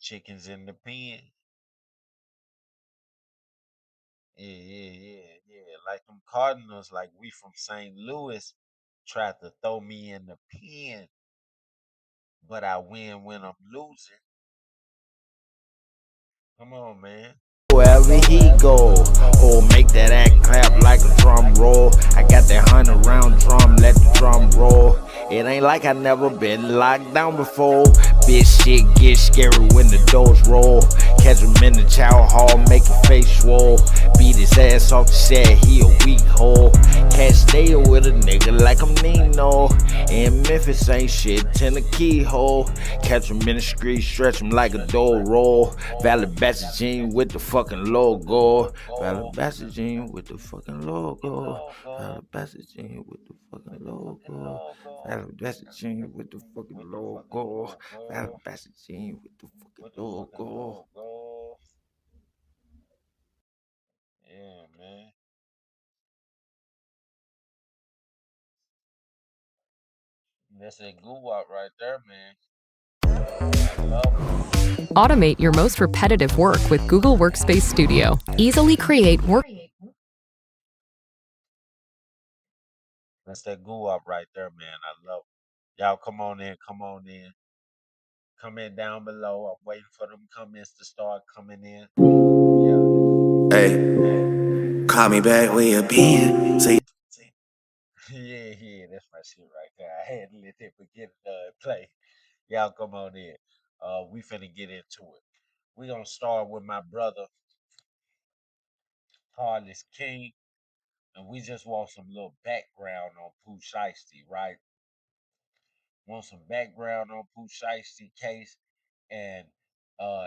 chickens in the pen. Yeah. Like them Cardinals, like we from St. Louis, tried to throw me in the pen, but I win when I'm losing. Come on, man. Wherever he go, oh, make that act clap like a drum roll. I got that 100-round drum, let the drum roll. It ain't like I never been locked down before. Bitch shit get scary when the doors roll. Catch him in the chow hall, make a face swole. Beat his ass off the set, he a weak hole. Can't stay with a nigga like I'm Nino. In Memphis ain't shit, in the keyhole. Catch him in the street, stretch him like a door roll. Valid Jean with the fucking logo. Valid Jean with the fucking logo. Valid Jean with the fucking logo. Valid Jean with the fucking logo. Valid Jean with the fucking With the fucking logo. logo. Yeah, man. That's that Gu-wop right there, man. I love him. Automate your most repetitive work with Google Workspace Studio. Easily create work. That's that Gu-wop right there, man. I love it. Y'all come on in, come on in. Comment down below. I'm waiting for them comments to start coming in. Yeah. Hey, call me back when you're being. See, Yeah, that's my shit right there. I had to let that forget play. Y'all come on in. We finna get into it. We gonna start with my brother, Carlos King, and we just want some little background on Pooh Shiesty, right? Want some background on Pooh Shiesty case and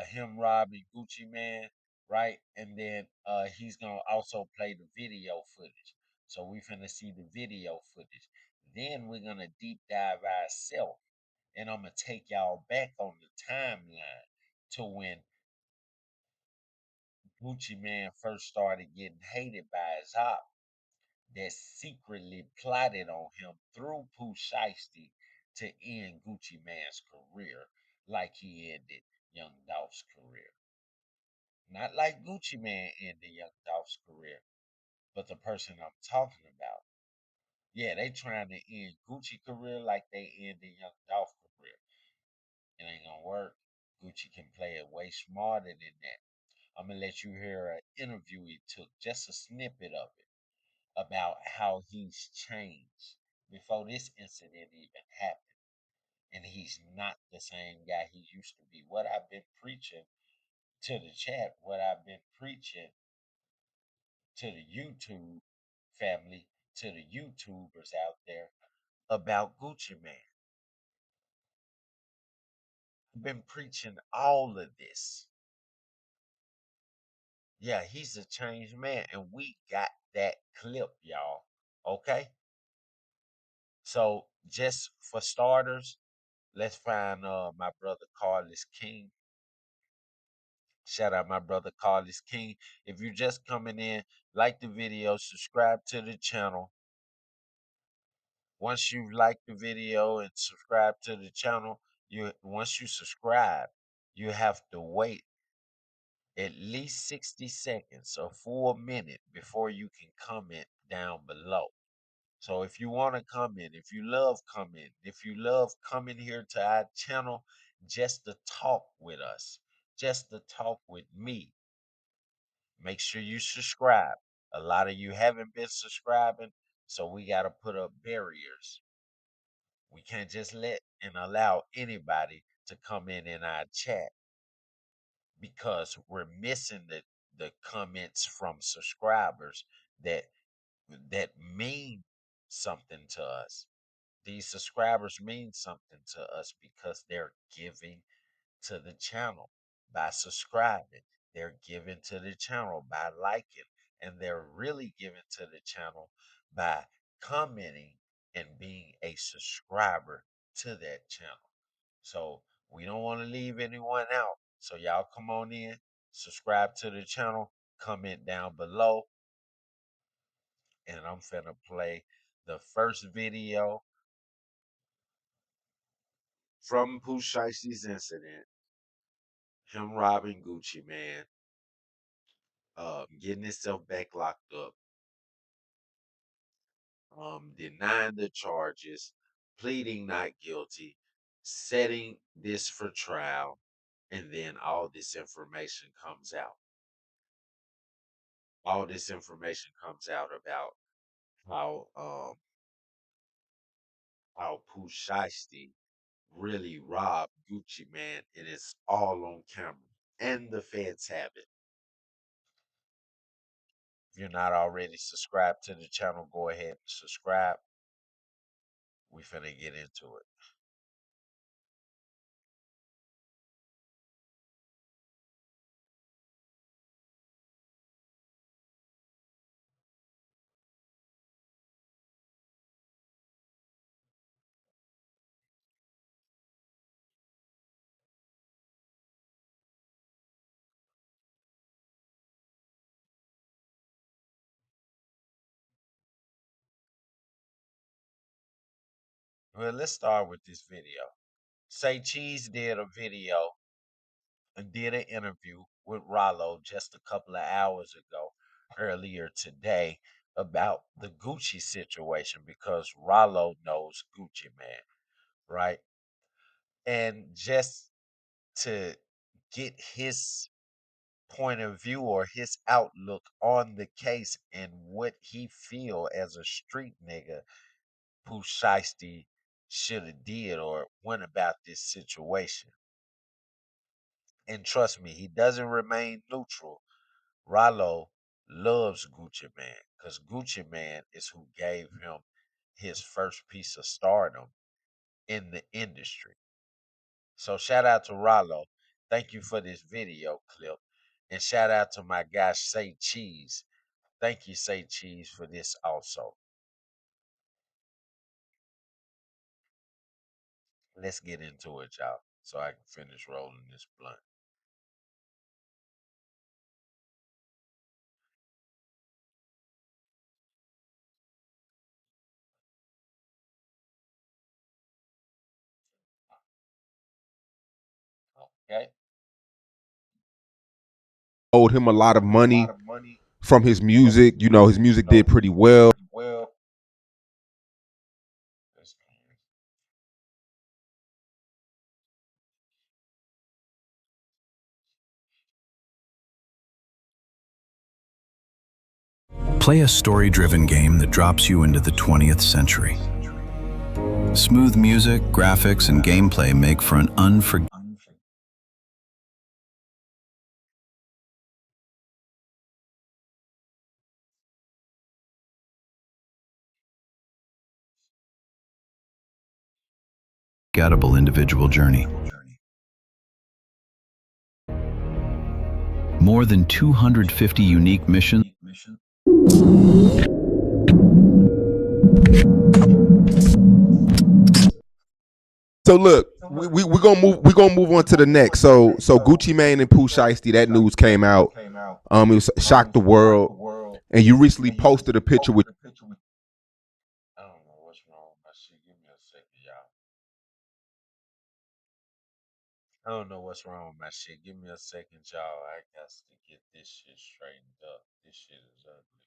him robbing GucciMane, right? And then he's gonna also play the video footage. So we finna see the video footage. Then we're gonna deep dive ourselves, and I'm gonna take y'all back on the timeline to when GucciMane first started getting hated by his op that secretly plotted on him through Pooh Shiesty to end GucciMane's career like he ended Young Dolph's career. Not like GucciMane ended Young Dolph's career, but the person I'm talking about. Yeah, they trying to end Gucci career like they ended Young Dolph career. It ain't gonna work. Gucci can play it way smarter than that. I'm gonna let you hear an interview he took, just a snippet of it, about how he's changed before this incident even happened. And he's not the same guy he used to be. What I've been preaching to the chat, what I've been preaching to the YouTube family, to the YouTubers out there about Gucci Man. I've been preaching all of this. Yeah, he's a changed man, and we got that clip, y'all. Okay? So, just for starters, let's find my brother Carlos King. Shout out my brother Carlos King. If you're just coming in, like the video, subscribe to the channel. Once you like the video and subscribe to the channel, once you subscribe, you have to wait at least 60 seconds or 4 minutes before you can comment down below. So if you want to comment, if you love comment, if you love coming here to our channel just to talk with us, just to talk with me, make sure you subscribe. A lot of you haven't been subscribing, so we got to put up barriers. We can't just let and allow anybody to come in our chat because we're missing the comments from subscribers that mean something to us. These subscribers mean something to us because they're giving to the channel by subscribing. They're giving to the channel by liking, and they're really giving to the channel by commenting and being a subscriber to that channel. So we don't want to leave anyone out. So y'all come on in, subscribe to the channel, comment down below, and I'm finna play the first video from Pooh Shiesty's incident. him robbing GucciMane, getting himself back locked up, denying the charges, pleading not guilty, setting this for trial, and then all this information comes out. All this information comes out about how Pooh Shiesty really robbed GucciMane, and it's all on camera. And the feds have it. If you're not already subscribed to the channel, go ahead and subscribe. We finna get into it. Well, let's start with this video. Say Cheese did a video and did an interview with Rollo just a couple of hours ago, earlier today, about the Gucci situation because Rollo knows GucciMane, right? And just to get his point of view or his outlook on the case and what he feel as a street nigga Pooh Shiesty should have did or went about this situation. And trust me, he doesn't remain neutral. Rollo loves GucciMane because GucciMane is who gave him his first piece of stardom in the industry. So shout out to Rollo. Thank you for this video clip. And shout out to my guy Say Cheese. Thank you, Say Cheese, for this also. Let's get into it, y'all, so I can finish rolling this blunt. Okay. Owed him a lot of money from his From his music. You know, his music, music did pretty well. well. Play a story-driven game that drops you into the 20th century. Smooth music, graphics, and gameplay make for an unforgettable individual journey. More than 250 unique missions. So look, we're gonna move on to the next. So GucciMane and Pooh Shiesty, that news came out. It was shocked the world. And you recently posted a picture with. I don't know what's wrong with my shit. Give me a second, y'all. I don't know what's wrong with my shit. Give me a second, y'all. I got to get this shit straightened up. This shit is ugly.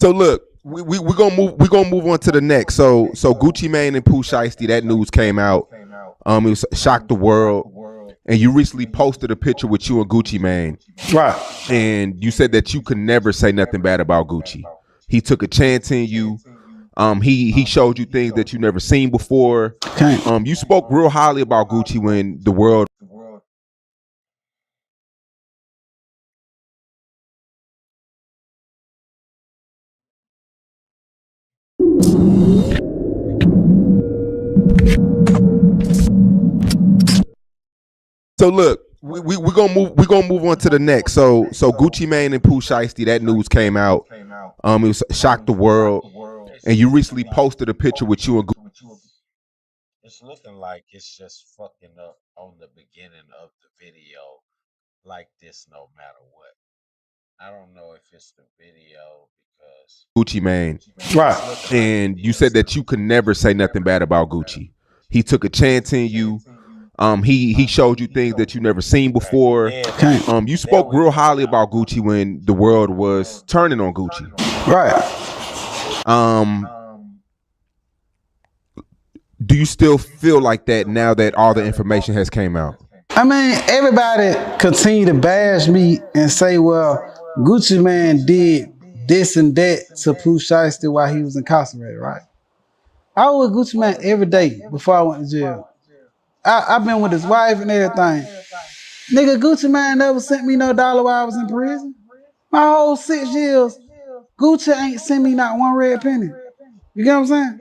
So look, we're gonna move on to the next. So GucciMane and Pooh Shiesty, that news came out. It was shocked the world. And you recently posted a picture with you and GucciMane. Right. And you said that you could never say nothing bad about Gucci. He took a chance in you. He showed you things that you never seen before. You spoke real highly about Gucci when the world. So look, we're gonna move on to the next. So GucciMane and Pooh Shiesty, that news came out. It was shocked the world. And you recently posted a picture with you and Gucci. It's looking like it's just fucking up on the beginning of the video like this no matter what. I don't know if it's the video because GucciMane. Right. And you said that you could never say nothing bad about Gucci. He took a chance in you. He showed you things that you never seen before. You spoke real highly about Gucci when the world was turning on Gucci. Right. Do you still feel like that now that all the information has came out? I mean, everybody continue to bash me and say, well, GucciMane did this and that to Pooh Shiesty while he was incarcerated, right? I was with GucciMane every day before I went to jail. I've been with his wife and everything. Nigga, GucciMane never sent me no dollar while I was in prison. My whole 6 years, Gucci ain't sent me not one red penny. You get what I'm saying?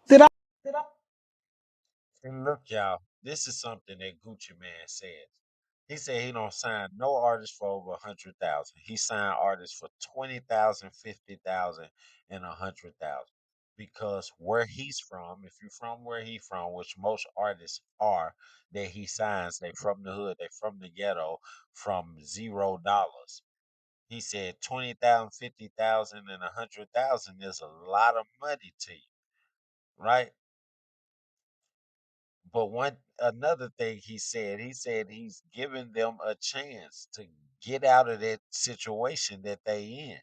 Did I? and look, y'all, this is something that GucciMane said. He said he don't sign no artist for over 100,000. He signed artists for 20,000, 50,000, and 100,000. Because where he's from, if you're from where he's from, which most artists are, that he signs, they from the hood, they from the ghetto, from $0. He said 20,000, 50,000, and 100,000 is a lot of money to you, right? But another thing he said he's giving them a chance to get out of that situation that they in.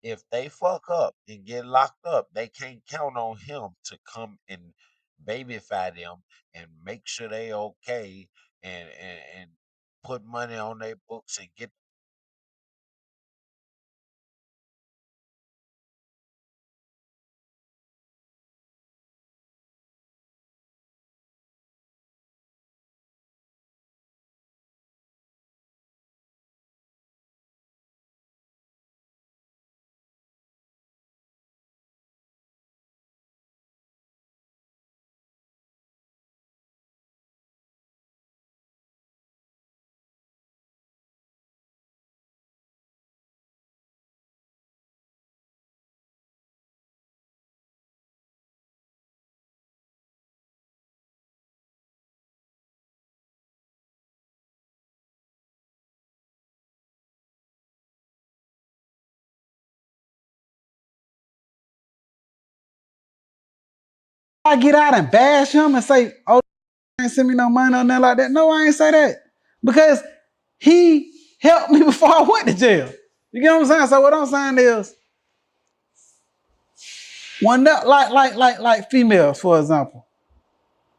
If they fuck up and get locked up, they can't count on him to come and babyfy them and make sure they okay and put money on their books and get. I get out and bash him and say, oh, ain't send me no money or nothing like that. No, I ain't say that. Because he helped me before I went to jail. You get what I'm saying? So what I'm saying is, when that, like females, for example,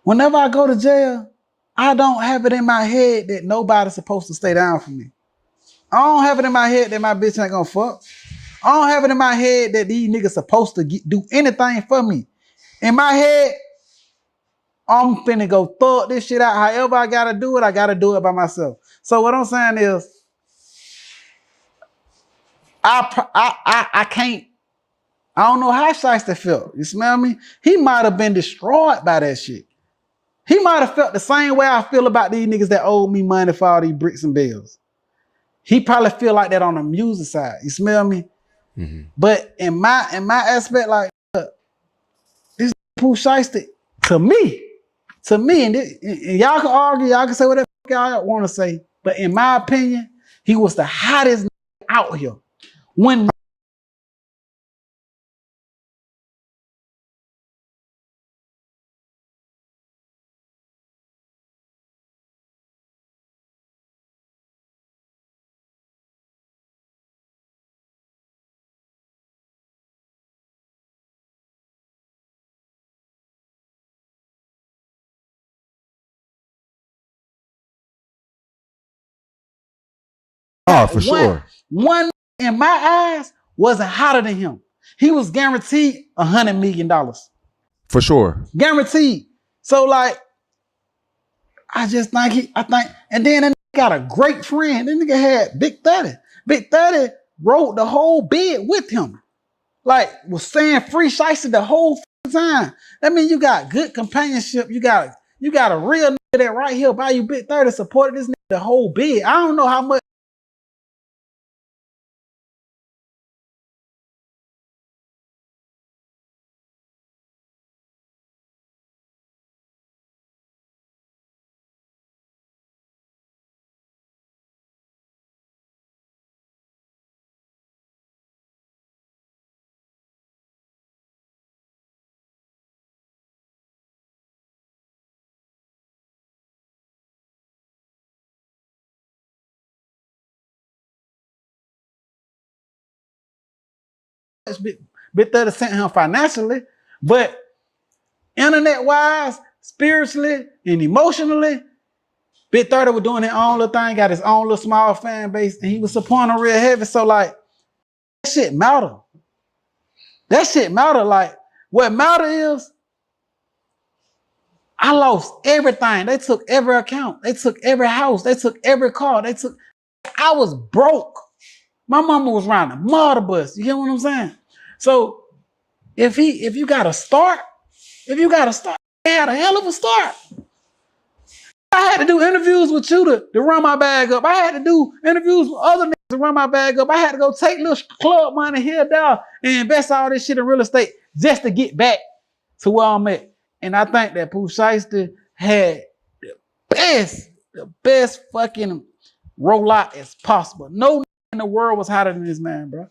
whenever I go to jail, I don't have it in my head that nobody's supposed to stay down for me. I don't have it in my head that my bitch ain't gonna fuck. I don't have it in my head that these niggas supposed to do anything for me. In my head, I'm finna go thug this shit out. However I gotta do it by myself. So what I'm saying is, I can't, I don't know how Shiesty felt. You smell me? He might have been destroyed by that shit. He might have felt the same way I feel about these niggas that owe me money for all these bricks and bills. He probably feel like that on the music side. You smell me? Mm-hmm. But in my aspect, like, this Pooh Shiesty, to me, and y'all can argue, y'all can say whatever y'all want to say, but in my opinion, he was the hottest out here. When for sure. One in my eyes wasn't hotter than him. He was guaranteed $100 million. For sure. Guaranteed. So like, I just think and then that nigga got a great friend. That nigga had Big30. Big30 wrote the whole bid with him. Like, was saying free Shiesty the whole time. That means you got good companionship. You got a real that right here, buy you Big 30, supported this nigga the whole bid. I don't know how much. Big 30 sent him financially, but internet wise, spiritually, and emotionally, Big 30 was doing his own little thing, got his own little small fan base, and he was supporting real heavy. So like, that shit matter. That shit matter. Like, what matter is I lost everything. They took every account. They took every house. They took every car. I was broke. My mama was riding a motor bus. You get what I'm saying? So if you got to start, they had a hell of a start. I had to do interviews with you to run my bag up. I had to do interviews with other niggas to run my bag up. I had to go take little club money here, down, and invest all this shit in real estate just to get back to where I'm at. And I think that Pooh Shiesty had the best fucking rollout as possible. No in the world was hotter than this man, bro.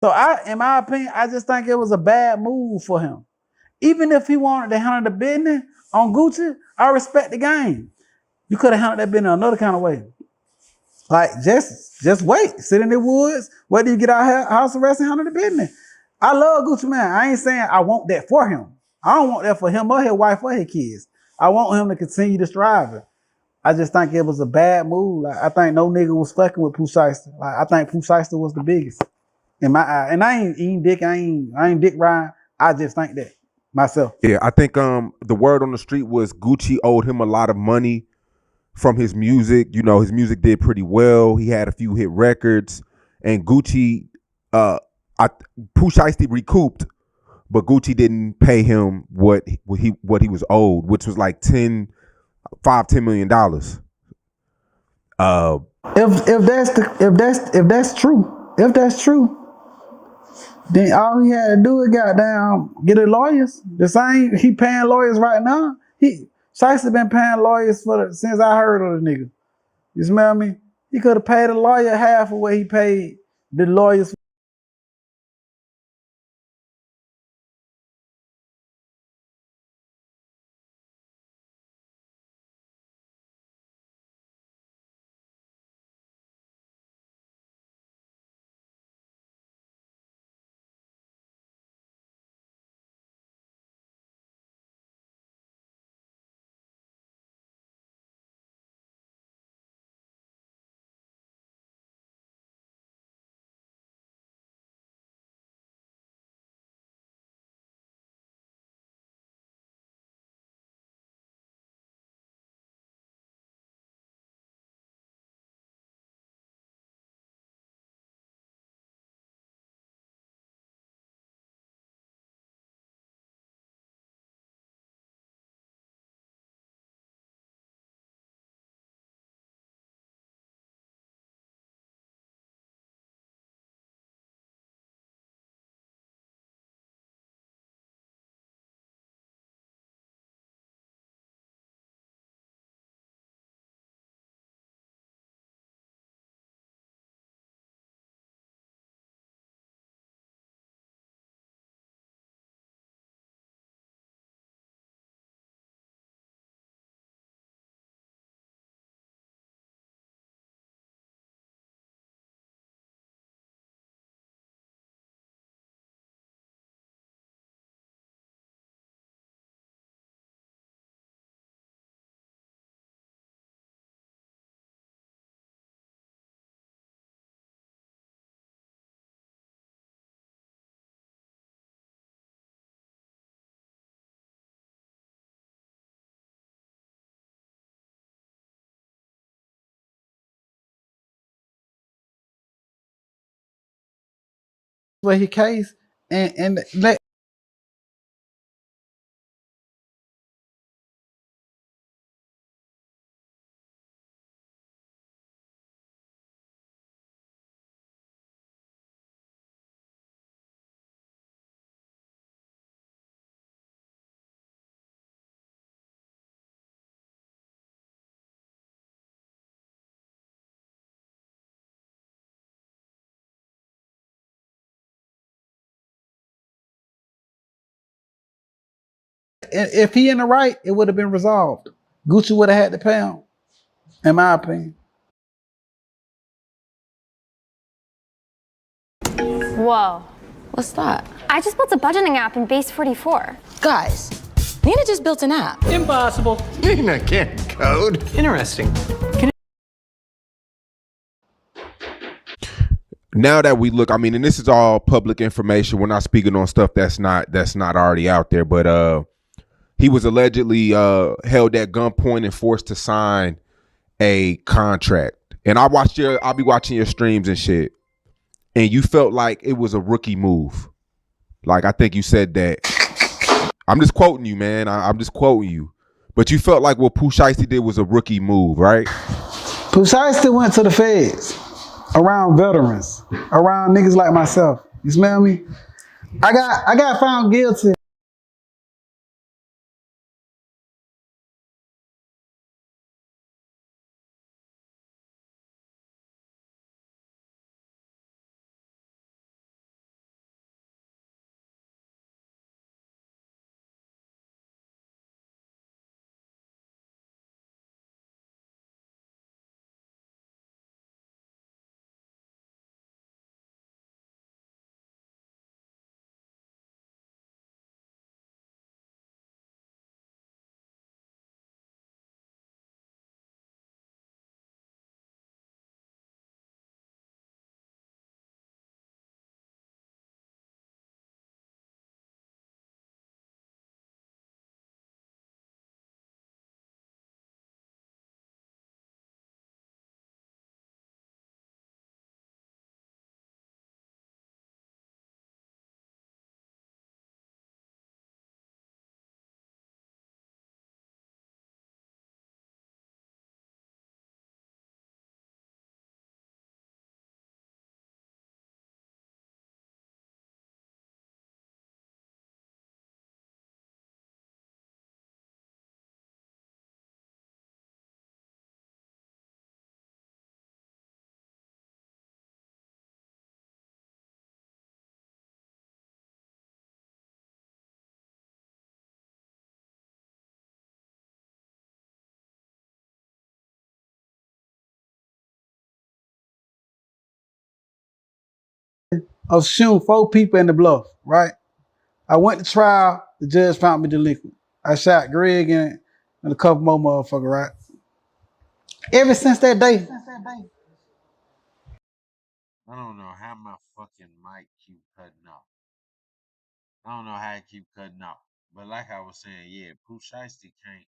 So in my opinion, I just think it was a bad move for him. Even if he wanted to handle the business on Gucci, I respect the game. You could have handled that business another kind of way. Like, just wait. Sit in the woods. Wait till you get out house arrest and handle the business. I love GucciMane. I ain't saying I want that for him. I don't want that for him or his wife or his kids. I want him to continue to strive. I just think it was a bad move. Like, I think no nigga was fucking with Pooh Shiesty. Like, I think Pooh Shiesty was the biggest in my eye. And I ain't eating dick. I ain't dick riding. I just think that myself. Yeah, I think the word on the street was Gucci owed him a lot of money from his music. You know, his music did pretty well. He had a few hit records, and Gucci, Pooh Shiesty recouped, but Gucci didn't pay him what he was owed, which was like $10 million. If that's true, then all he had to do is goddamn get a lawyers. The same he paying lawyers right now. Shiesty been paying lawyers since I heard of the nigga. You smell me? He could have paid a lawyer half of what he paid the lawyers. For his case and let if he in the right, it would have been resolved. Gucci would have had to pay him, in my opinion. Whoa. What's that? I just built a budgeting app in Base 44. Guys, Nina just built an app. Impossible. Nina can't code. Interesting. Now that we look, I mean, and this is all public information. We're not speaking on stuff that's not already out there. But he was allegedly held at gunpoint and forced to sign a contract. And I'll be watching your streams and shit. And you felt like it was a rookie move. Like, I think you said that. I'm just quoting you, man. I'm just quoting you. But you felt like what Pooh Shiesty did was a rookie move, right? Pooh Shiesty went to the feds around veterans, around niggas like myself. You smell me? I got found guilty. of shooting 4 people in the bluff, right? I went to trial. The judge found me delinquent. I shot Greg and a couple more motherfuckers, right? Ever since that day, I don't know how my fucking mic keep cutting off. I don't know how it keep cutting off. But like I was saying, yeah, Pooh Shiesty can't.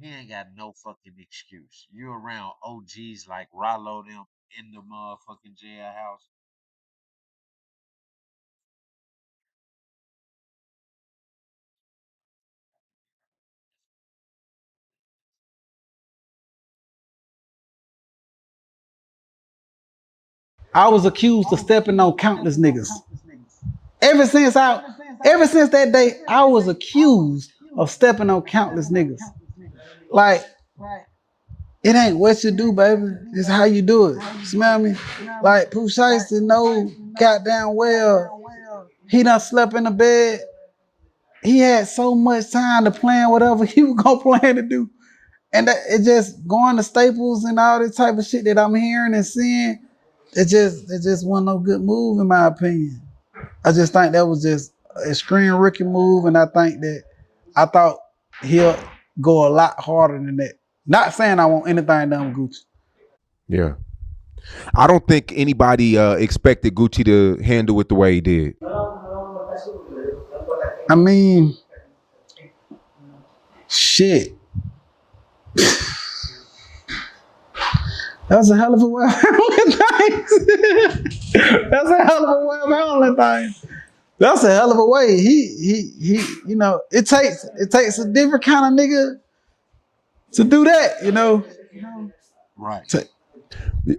He ain't got no fucking excuse. You around OGs like Rollo them in the motherfucking jailhouse. I was accused of stepping on countless niggas. Ever since that day, I was accused of stepping on countless niggas. Like, it ain't what you do, baby. It's how you do it. You smell me? Like, Pooh Shiesty know goddamn well he done slept in the bed. He had so much time to plan whatever he was gonna plan to do. And it just going to Staples and all this type of shit that I'm hearing and seeing, it just wasn't no good move in my opinion. I just think that was just a extreme rookie move, and I thought he'll go a lot harder than that. Not saying I want anything done with Gucci. Yeah. I don't think anybody expected Gucci to handle it the way he did. I mean, shit. That's a hell of a way of handling things. That's a hell of a way of handling things. That's a hell of a way. He, you know, it takes a different kind of nigga to do that, you know. Right.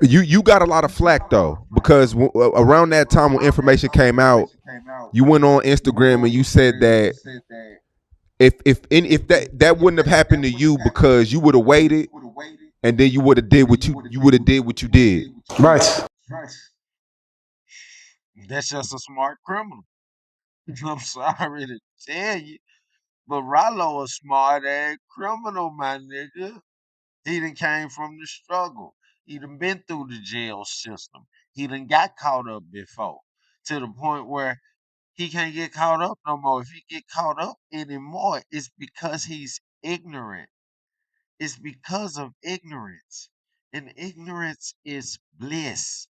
You got a lot of flack though, because around that time when information came out, you went on Instagram and you said that if that wouldn't have happened to you because you would have waited and then you would have did what you did. Right. That's just a smart criminal. I'm sorry to tell you, but Rollo a smart ass criminal, my nigga. He done came from the struggle. He done been through the jail system. He done got caught up before, to the point where he can't get caught up no more. If he get caught up anymore, it's because he's ignorant. It's because of ignorance. And ignorance is bliss.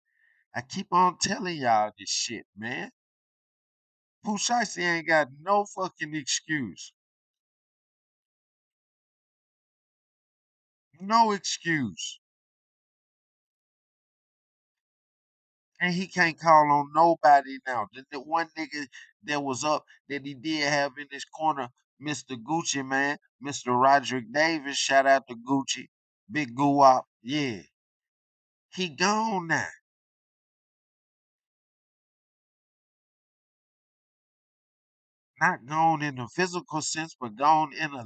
I keep on telling y'all this shit, man. Pooh Shiesty ain't got no fucking excuse. No excuse. And he can't call on nobody now. The one nigga that was up that he did have in his corner, Mr. GucciMane, Mr. Rodrick Davis, shout out to Gucci, Big Gu-wop, yeah. He gone now. Not gone in a physical sense, but gone in a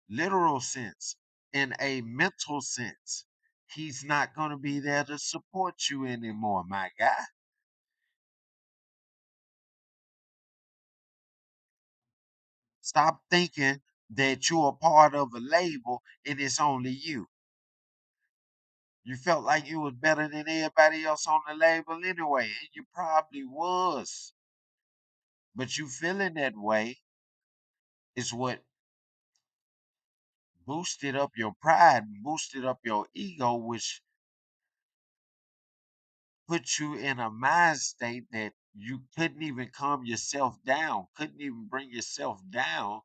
literal sense, in a mental sense. He's not going to be there to support you anymore, my guy. Stop thinking that you're a part of a label and it's only you. You felt like you was better than everybody else on the label anyway, and you probably was. But you feeling that way is what boosted up your pride, boosted up your ego, which put you in a mind state that you couldn't even calm yourself down, couldn't even bring yourself down,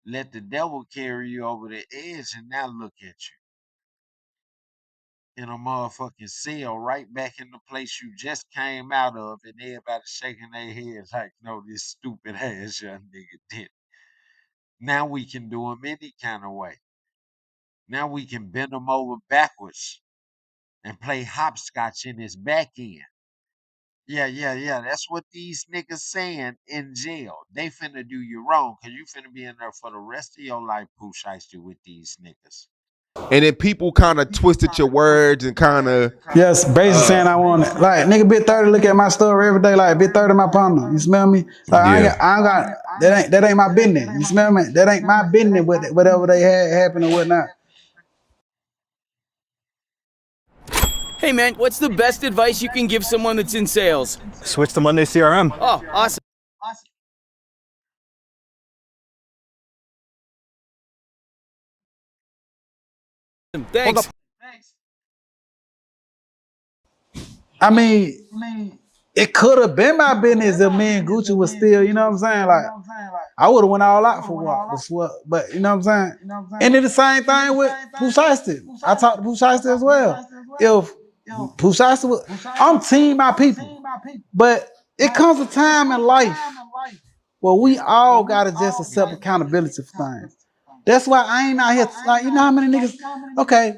let the devil carry you over the edge, and now look at you in a motherfucking cell right back in the place you just came out of, and everybody shaking their heads like, no, this stupid ass young nigga did. Now we can do him any kind of way. Now we can bend him over backwards and play hopscotch in his back end. Yeah. That's what these niggas saying in jail. They finna do you wrong, cause you finna be in there for the rest of your life, Pooh Shiesty, with these niggas. And then people kind of twisted your words and kind of Yes, basically saying I want it. Like, nigga, Big30 look at my story every day. Like, Big30 my partner. You smell me? Like, yeah. I ain't got that ain't my business. You smell me? That ain't my business with whatever they had happen or whatnot. Hey man, what's the best advice you can give someone that's in sales? Switch to Monday CRM. Oh, awesome. Thanks. I mean, it could have been my business if me and Gucci was still, you know what I'm saying? Like, I would have went all out for what, but you know what I'm saying? And it's the same thing with Pooh Shiesty. I talked to Pooh Shiesty as well. If Pooh Shiesty was, I'm team my people, but it comes a time in life where we all gotta just accept accountability for things. That's why I ain't out here like, you know how many niggas, okay,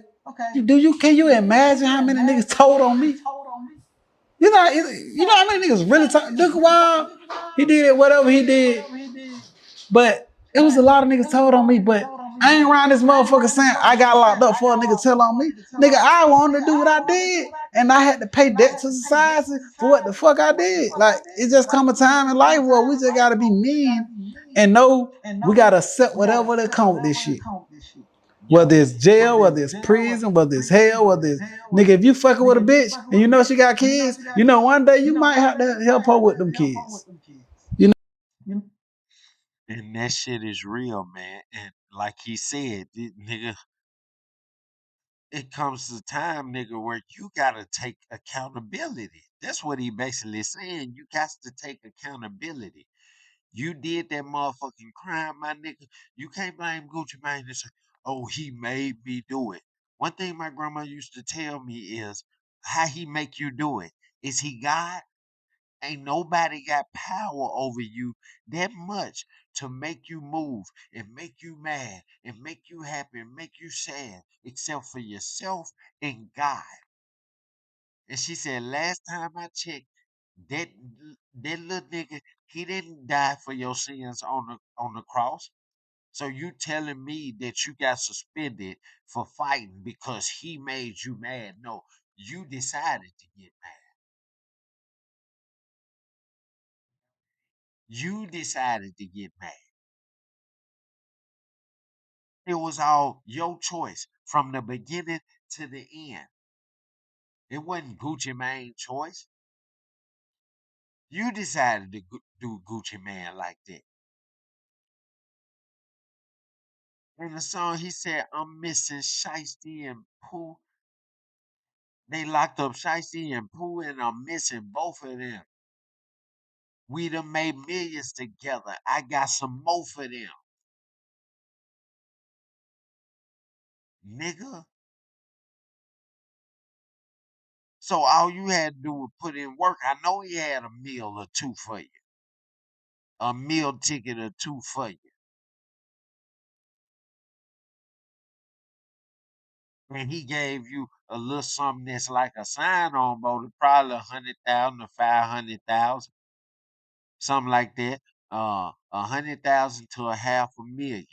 can you imagine how many niggas told on me? You know how many niggas really talk? Look a while, he did whatever he did, but it was a lot of niggas told on me. But I ain't around this motherfucker saying I got locked up for a nigga tell on me. Nigga, I wanted to do what I did, and I had to pay debt to society for what the fuck I did. Like, it just come a time in life where we just gotta be men and know we gotta accept whatever that come with this shit. Whether it's jail, whether it's prison, whether it's hell, whether it's nigga, if you fucking with a bitch and you know she got kids, you know one day you might have to help her with them kids. You know. And that shit is real, man. And like he said, nigga, it comes to time, nigga, where you gotta take accountability. That's what he basically saying. You got to take accountability. You did that motherfucking crime, my nigga. You can't blame GucciMane and say, oh, he made me do it. One thing my grandma used to tell me is how he make you do it. Is he God? Ain't nobody got power over you that much to make you move and make you mad and make you happy and make you sad except for yourself and God. And she said, last time I checked, that that little nigga, he didn't die for your sins on the cross. So you telling me that you got suspended for fighting because he made you mad? No, you decided to get mad. You decided to get mad. It was all your choice from the beginning to the end. It wasn't GucciMane's choice. You decided to do GucciMane like that. In the song, he said, I'm missing Shiesty and Pooh. They locked up Shiesty and Pooh, and I'm missing both of them. We done made millions together. I got some more for them. Nigga. So all you had to do was put in work. I know he had a meal or two for you. A meal ticket or two for you. And he gave you a little something that's like a sign-on bonus, probably 100,000 or 500,000, something like that. 100,000 to a half a million,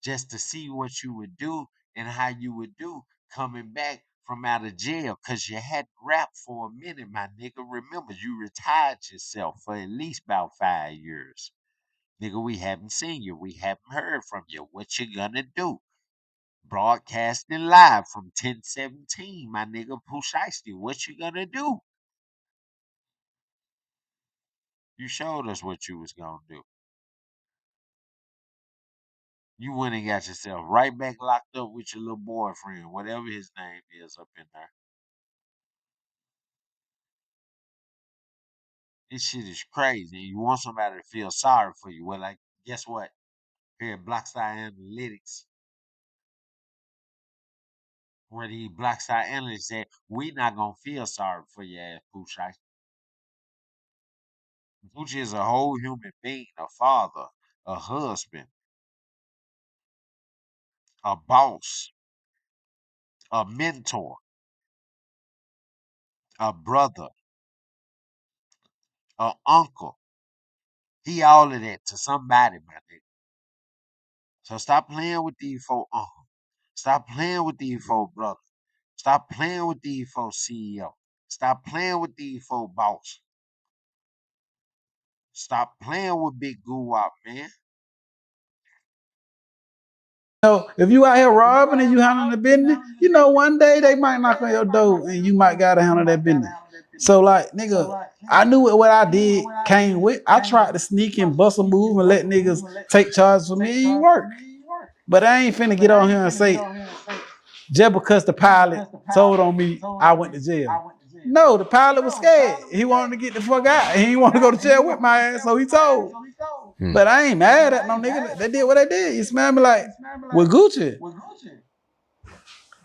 just to see what you would do and how you would do coming back from out of jail, cause you had rap for a minute, my nigga. Remember, you retired yourself for at least about 5 years. Nigga, we haven't seen you. We haven't heard from you. What you gonna do? Broadcasting live from 1017, my nigga Pooh Shiesty. What you gonna do? You showed us what you was gonna do. You went and got yourself right back locked up with your little boyfriend, whatever his name is up in there. This shit is crazy. You want somebody to feel sorry for you. Well, like, guess what? Here at Blocstarr Analytics, where the Blocstarr Analysts said, we not gonna feel sorry for your ass, Pooh Shiesty. Gucci is a whole human being, a father, a husband, a boss, a mentor, a brother, a uncle. He all of that to somebody, my nigga. So stop playing with these folk uncle. Stop playing with these folk brother. Stop playing with these folk CEO. Stop playing with these folk boss. Stop playing with big Gu-wop, man. If you out here robbing and you handling the business, one day they might knock on your door and you might gotta handle that business. So like, nigga, I knew what I did came with. I tried to sneak and bust a move and let niggas take charge for me. It ain't work. But I ain't finna get on here and say, just because the pilot told on me, I went to jail. No, the pilot was scared. He wanted to get the fuck out. He didn't want to go to jail with my ass, so he told. But I ain't mad at no nigga. They did what they did. You smell me? Like with Gucci,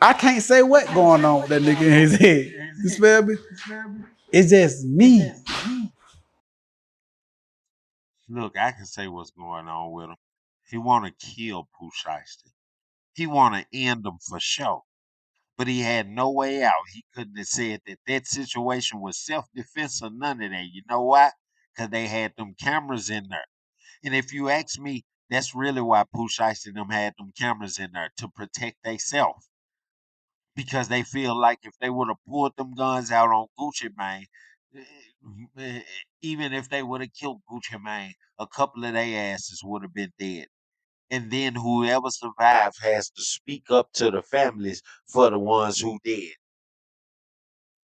I can't say what going on with that nigga in his head. You smell me? It's just me. Look, I can say what's going on with him. He want to kill Pooh Shiesty. He want to end him for sure. But he had no way out. He couldn't have said that situation was self-defense or none of that. You know why? Because they had them cameras in there. And if you ask me, that's really why Pooh Shiesty and them had them cameras in there, to protect themselves. Because they feel like if they would have pulled them guns out on GucciMane, even if they would have killed GucciMane, a couple of their asses would have been dead. And then whoever survived has to speak up to the families for the ones who did.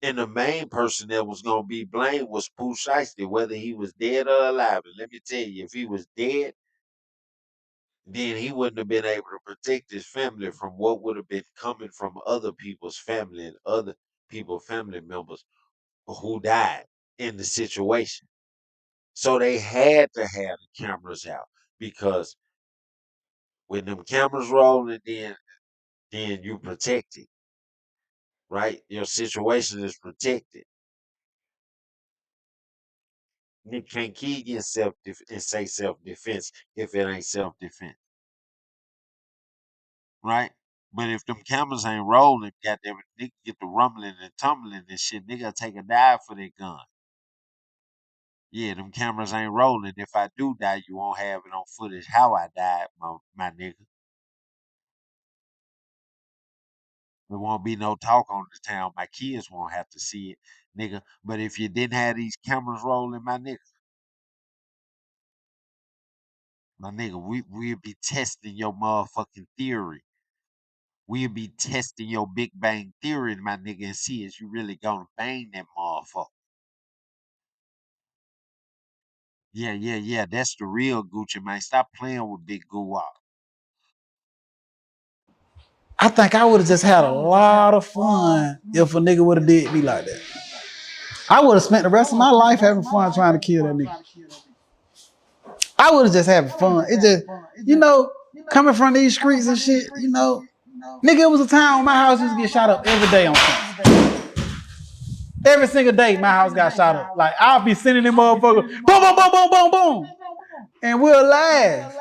And the main person that was gonna be blamed was Pooh Shiesty, whether he was dead or alive. And let me tell you, if he was dead, then he wouldn't have been able to protect his family from what would have been coming from other people's family and other people's family members who died in the situation. So they had to have the cameras out because when them cameras rolling, then you protected, right? Your situation is protected. You can't kill yourself and say self-defense if it ain't self-defense, right? But if them cameras ain't rolling, goddamn it, nigga get the rumbling and tumbling and shit, nigga take a dive for their gun. Yeah, them cameras ain't rolling. If I do die, you won't have it on footage how I died, my nigga. There won't be no talk on the town. My kids won't have to see it, nigga. But if you didn't have these cameras rolling, my nigga, we'd be testing your motherfucking theory. We'll be testing your Big Bang Theory, my nigga, and see if you really gonna bang that motherfucker. Yeah, yeah, yeah. That's the real GucciMane. Stop playing with Big Gu-wop. I think I would have just had a lot of fun if a nigga would have did me like that. I would have spent the rest of my life having fun trying to kill that nigga. I would have just having fun. It just, coming from these streets and shit, nigga, it was a time when my house used to get shot up every day on something. Every single day, my house got shot up. Like, I'll be sending them motherfuckers, boom, boom, boom, boom, boom, boom. And we'll laugh.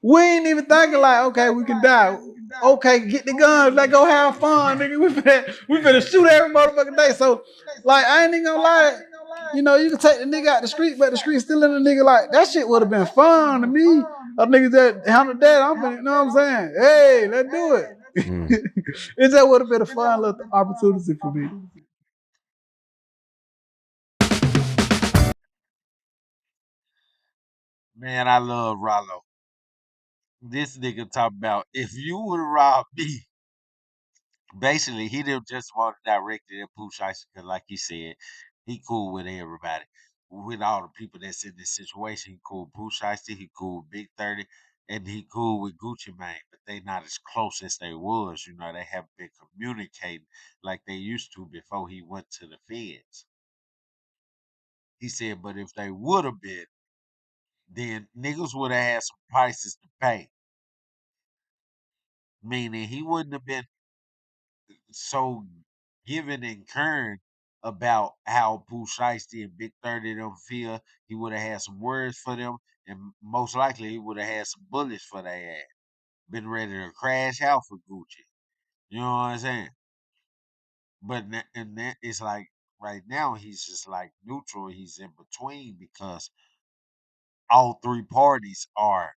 We ain't even thinking like, okay, we can die. Okay, get the guns, let's go have fun, nigga. We finna shoot every motherfucking day. So, like, I ain't even gonna lie. You can take the nigga out the street, but the street still in the nigga. Like, that shit would have been fun to me. A nigga that handled that, I'm finna, you know what I'm saying? Hey, let's do it. It just would have been a fun little opportunity for me. Man, I love Rollo. This nigga talk about if you would have robbed me. Basically, he didn't just want to direct it at Pooh Shiesty because, like he said, he cool with everybody. With all the people that's in this situation, he cool with Pooh Shiesty, he cool with Big30, and he cool with GucciMane. But they not as close as they was. They haven't been communicating like they used to before he went to the feds. He said, but if they would have been, then niggas would have had some prices to pay. Meaning he wouldn't have been so given and kern about how Pooh Shiesty and Big30 them feel. He would have had some words for them, and most likely he would have had some bullets for their ass. Been ready to crash out for Gucci. You know what I'm saying? But and that it's like right now he's just like neutral. He's in between because all three parties are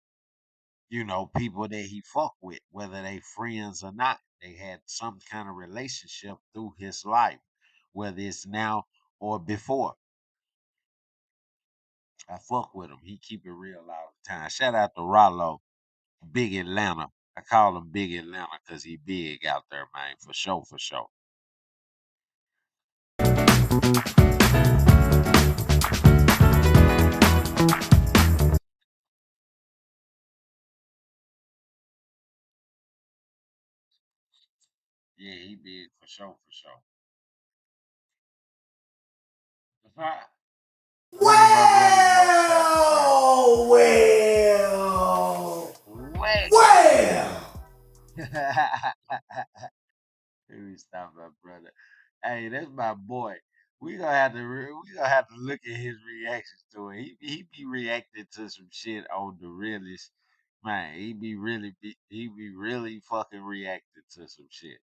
people that he fuck with, whether they friends or not. They had some kind of relationship through his life, whether it's now or before. I fuck with him. He keep it real all the time. Shout out to Rollo, Big Atlanta. I call him Big Atlanta because he big out there, man, for sure, for sure. Yeah, he big for sure, for sure. Look at my brother. Let me stop my brother. Hey, that's my boy. We gonna have to look at his reactions to it. He be reacting to some shit on the realest. Man, he be really fucking reacting to some shit.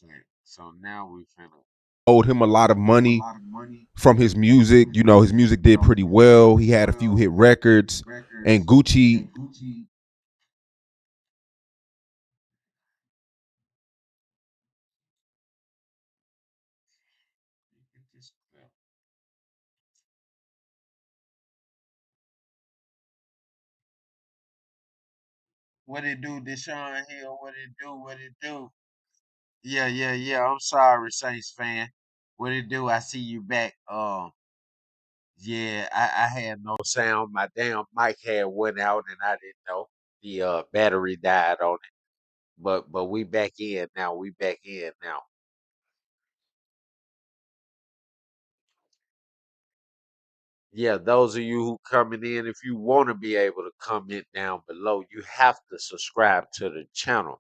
Okay, so now we finna. Owed him a lot of money from his music. You know, his music did pretty well. He had a few hit records, and Gucci. Get this clip. What it do, Deshaun Hill? What it do? What it do? Yeah, yeah, yeah. I'm sorry, Saints fan. What it do? I see you back. Yeah, I had no sound. My damn mic had went out and I didn't know. The battery died on it. But we back in now. We back in now. Yeah, those of you who coming in, if you want to be able to comment down below, you have to subscribe to the channel.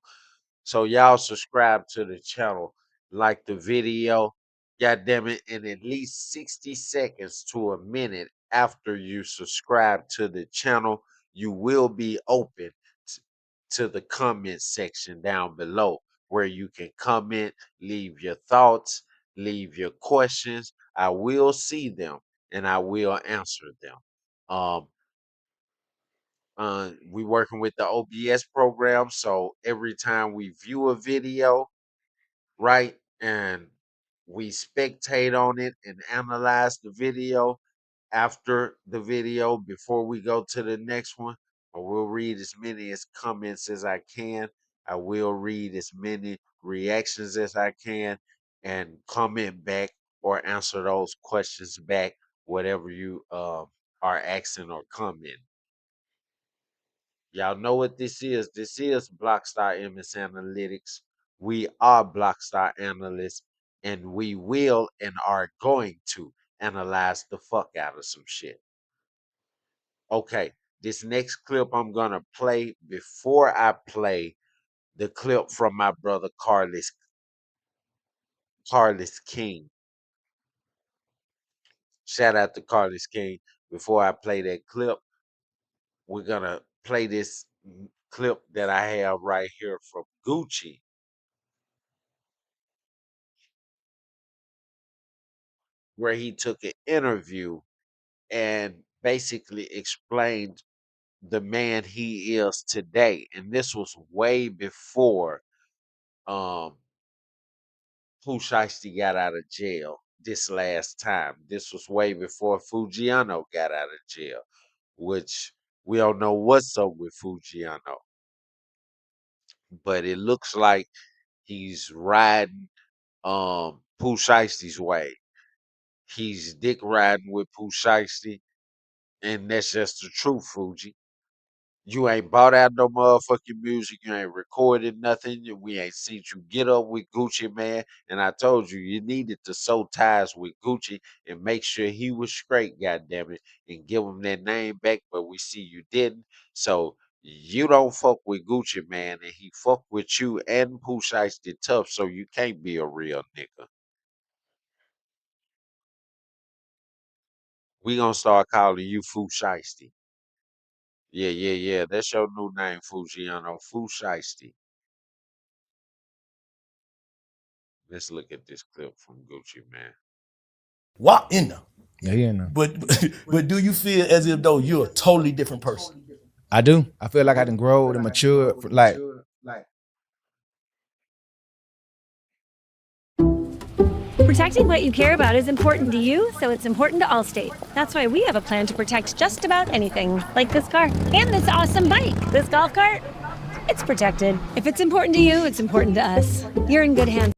So y'all subscribe to the channel, like the video, god damn it, in at least 60 seconds to a minute after you subscribe to the channel, you will be open to the comment section down below where you can comment, leave your thoughts, leave your questions. I will see them and I will answer them. Um, we working with the OBS program, so every time we view a video, right, and we spectate on it and analyze the video after the video before we go to the next one, I will read as many as comments as I can. I will read as many reactions as I can and comment back or answer those questions back, whatever you are asking or commenting. Y'all know what this is. This is Blocstarr Imis Analytics. We are Blockstar Analysts, and we will and are going to analyze the fuck out of some shit. Okay, this next clip I'm gonna play before I play the clip from my brother Carlos King. Shout out to Carlos King. Before I play that clip, we're gonna play this clip that I have right here from Gucci, where he took an interview and basically explained the man he is today. And this was way before um Pooh Shiesty got out of jail this last time. This was way before Fujiano got out of jail, which we don't know what's up with Fujiano. But it looks like he's riding Pooh Shiesty's way. He's dick riding with Pooh Shiesty, and that's just the truth, Fuji. You ain't bought out no motherfucking music. You ain't recorded nothing. We ain't seen you get up with GucciMane. And I told you, you needed to sow ties with Gucci and make sure he was straight, goddammit, and give him that name back. But we see you didn't. So you don't fuck with GucciMane, and he fuck with you and Pooh Shiesty tough. So you can't be a real nigga. We gonna start calling you Pooh Shiesty. Yeah, yeah, yeah. That's your new name, Fujiano. Pooh Shiesty. Let's look at this clip from GucciMane. WAP in there. Yeah, he in there. But do you feel as if though you're a totally different person? I do. I feel like I done growed and matured. Like Protecting what you care about is important to you, so it's important to Allstate. That's why we have a plan to protect just about anything, like this car and this awesome bike. This golf cart, it's protected. If it's important to you, it's important to us. You're in good hands.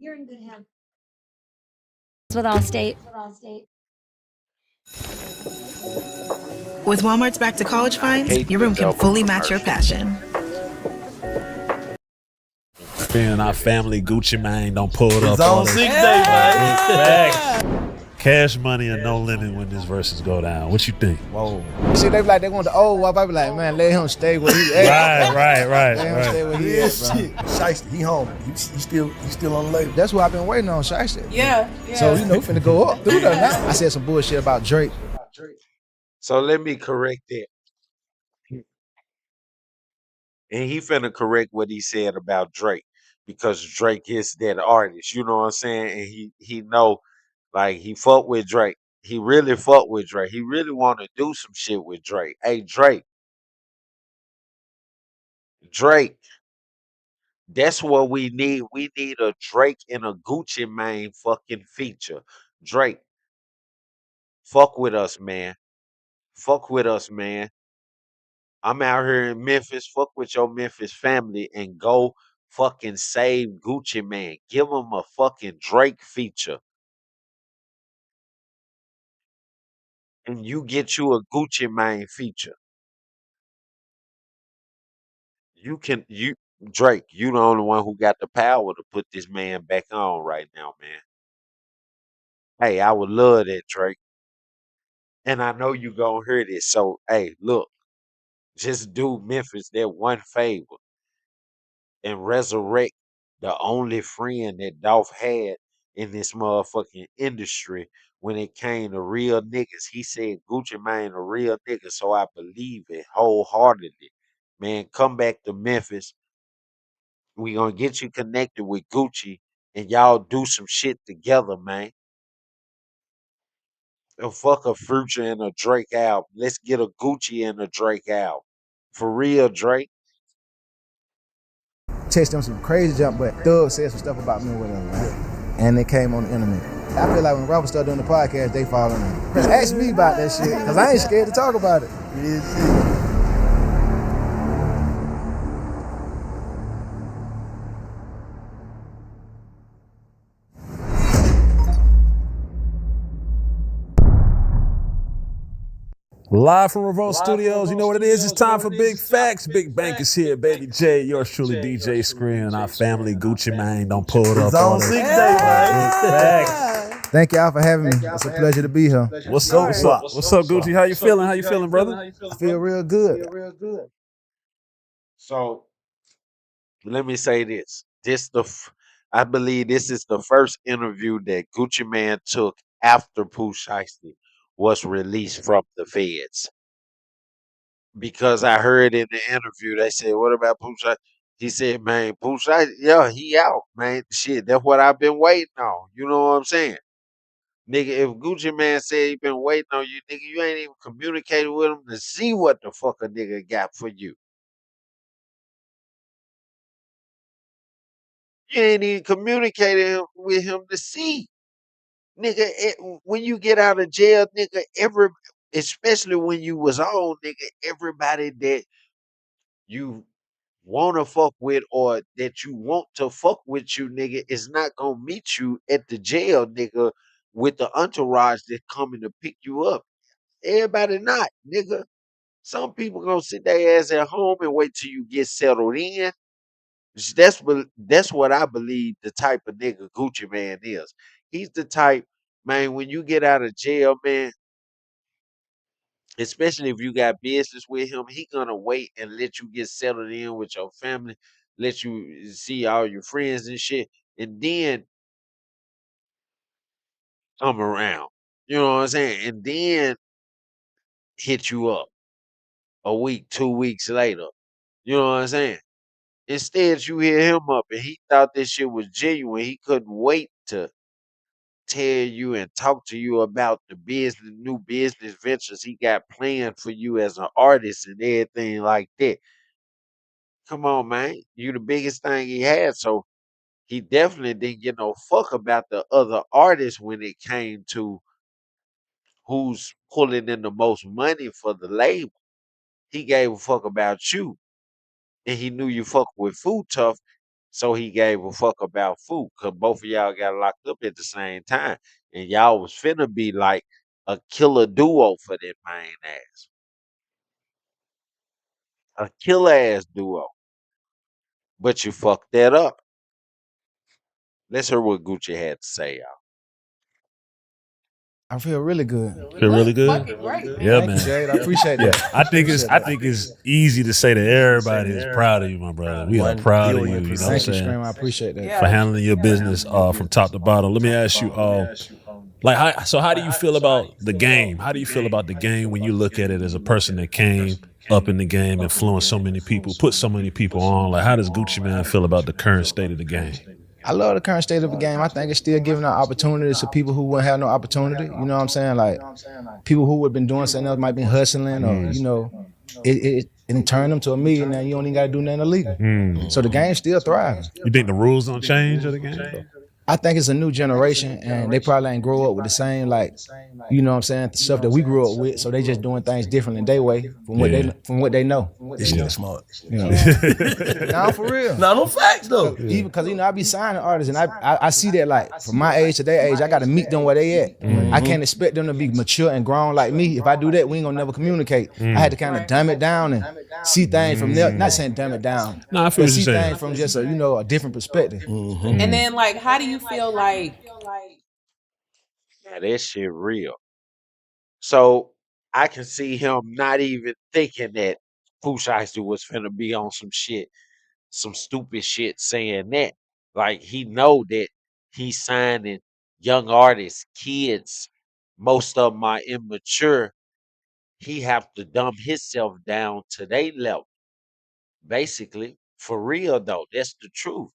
With Allstate. With Walmart's Back to College Finds, your room can fully match your passion. And our family GucciMane don't pull it up. It's on 6 days, man. Cash Money and No Limit when these verses go down. What you think? Whoa. See, they be like, they want the old WAP. I be like, man, let him stay where he at. Right. Let him stay where he at, bro. Shiesty, he home. He still on the label. That's what I've been waiting on, Shiesty. Yeah. So, you know, finna go up through there now. I said some bullshit about Drake. So let me correct that. And he finna correct what he said about Drake because Drake is that artist. You know what I'm saying? And he know, like, he fuck with Drake. He really fuck with Drake. He really want to do some shit with Drake. Hey, Drake. That's what we need. We need a Drake and a GucciMane fucking feature. Drake, fuck with us, man. Fuck with us, man. I'm out here in Memphis. Fuck with your Memphis family and go fucking save GucciMane. Give him a fucking Drake feature. And you get you a GucciMane feature. Drake, you the only one who got the power to put this man back on right now, man. Hey, I would love that, Drake. And I know you gonna hear this. So, hey, look, just do Memphis that one favor and resurrect the only friend that Dolph had in this motherfucking industry when it came to real niggas. He said Gucci Mane a real nigga, so I believe it wholeheartedly. Man, come back to Memphis. We gonna get you connected with Gucci and y'all do some shit together, man. Fuck a Future and a Drake album. Let's get a Gucci and a Drake album. For real, Drake. Text them some crazy jump, but Thug said some stuff about me or whatever, right? And it came on the internet. I feel like when rappers start doing the podcast, they fall in. Ask me about that shit, because I ain't scared to talk about it. Live from Revolt Studios, you know what it is. It's time for Big Facts. Big Bank is here, baby J. Yours truly, DJ Screen. Our family, GucciMane, don't pull it up. It's on 6 days, man. Thank y'all for having me. It's a pleasure to be here. What's up, Gucci? How you feeling? How you feeling, brother? I feel real good. So let me say this. I believe this is the first interview that Gucci Mane took after Pooh Shiesty was released from the feds. Because I heard in the interview, they said, what about Pooh Shiesty? He said, man, Pooh Shiesty, yeah, he out, man. Shit, that's what I've been waiting on. You know what I'm saying? Nigga, if Gucci Mane said he been waiting on you, nigga, you ain't even communicated with him to see what the fuck a nigga got for you. You ain't even communicated with him to see. Nigga, when you get out of jail, nigga, especially when you was on, nigga, everybody that you want to fuck with or that you want to fuck with you, nigga, is not gonna meet you at the jail, nigga, with the entourage that's coming to pick you up. Everybody not, nigga. Some people gonna sit their ass at home and wait till you get settled in. That's what I believe the type of nigga Gucci Mane is. He's the type, man, when you get out of jail, man, especially if you got business with him, he gonna wait and let you get settled in with your family, let you see all your friends and shit, and then come around. You know what I'm saying? And then hit you up a week, 2 weeks later. You know what I'm saying? Instead, you hit him up and he thought this shit was genuine. He couldn't wait to tell you and talk to you about the new business ventures he got planned for you as an artist and everything like that. Come on, man. You the biggest thing he had. So He definitely didn't give no fuck about the other artists when it came to who's pulling in the most money for the label. He gave a fuck about you. And he knew you fuck with Food Tough, so he gave a fuck about Food. Cause both of y'all got locked up at the same time. And y'all was finna be like a killer duo for that main ass. A killer ass duo. But you fucked that up. Let's hear what Gucci had to say, y'all. I feel really good. Feel really good. Yeah, Thank man. you, Jade. I appreciate Yeah, that. I think it's easy to say that everybody is proud of you, my brother. We are proud of you. You know what I'm Thank you, saying? Scream. I appreciate that. For handling your business from top to bottom. Let me ask you, how do you feel about the game? How do you feel about the game when you look at it as a person that came up in the game, influenced so many people, put so many people on? Like, how does GucciMane feel about the current state of the game? I love the current state of the game. I think it's still giving out opportunities to people who wouldn't have no opportunity. You know what I'm saying? Like, people who would have been doing something else might be hustling or, you know, it turned them to a millionaire. You don't even got to do nothing illegal. So the game's still thriving. You think the rules don't change of the game? I think it's a new generation, and they probably ain't grow up with the same, like, you know what I'm saying, the stuff that we grew up with. So they just doing things different in their way from what they know. This nigga smart. You know? Nah, for real. Nah, no facts though. Even because, you know, I be signing artists, and I see that, like, from my age to their age, I got to meet them where they at. I can't expect them to be mature and grown like me. If I do that, we ain't gonna never communicate. I had to kind of dumb it down and see things from there. Not saying dumb it down, I feel but see what you're saying. things from just a different perspective. And then, like, how do you feel like? Yeah, that shit real. So I can see him not even thinking that Pooh Shiesty was finna be on some shit, some stupid shit saying that. Like, he know that he's signing young artists, kids, most of them are immature. He have to dumb himself down to their level. Basically, for real though, that's the truth.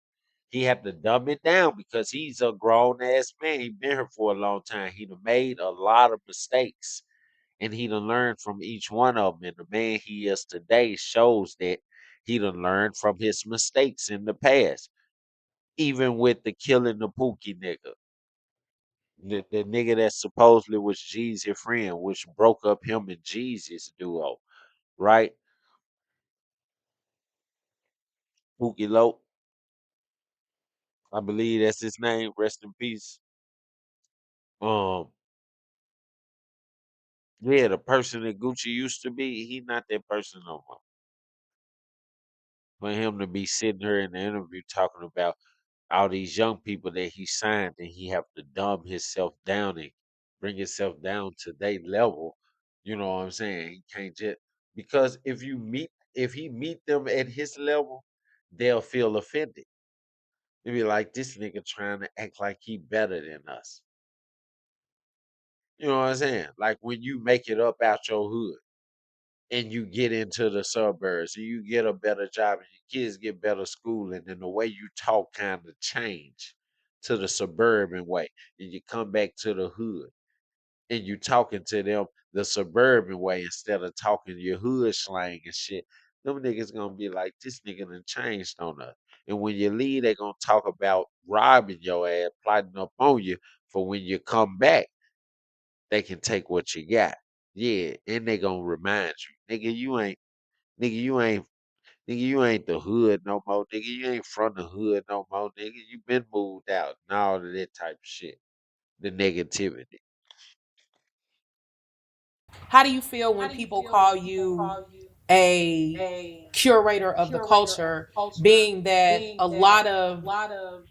He have to dumb it down because he's a grown ass man. He been here for a long time. He done made a lot of mistakes, and he done learned from each one of them. And the man he is today shows that he done learned from his mistakes in the past. Even with the killing the Pookie nigga, the nigga that supposedly was Jeezy's friend, which broke up him and Jeezy's duo, right? Pookie Lope, I believe that's his name. Rest in peace. Yeah, the person that Gucci used to be, he not that person no more. For him to be sitting here in the interview talking about all these young people that he signed, and he have to dumb himself down and bring himself down to their level. You know what I'm saying? He can't just because if he meet them at his level, they'll feel offended. They be like, this nigga trying to act like he better than us. You know what I'm saying? Like when you make it up out your hood and you get into the suburbs and you get a better job and your kids get better schooling, and the way you talk kind of change to the suburban way, and you come back to the hood and you talking to them the suburban way instead of talking your hood slang and shit. Them niggas gonna be like, this nigga done changed on us. And when you leave, they gonna talk about robbing your ass, plotting up on you for when you come back, they can take what you got. Yeah, and they gonna remind you, nigga, you ain't the hood no more, nigga. You ain't from the hood no more, nigga. You been moved out and all of that type of shit. The negativity. How do you feel when people call you a curator of the culture, being that a lot of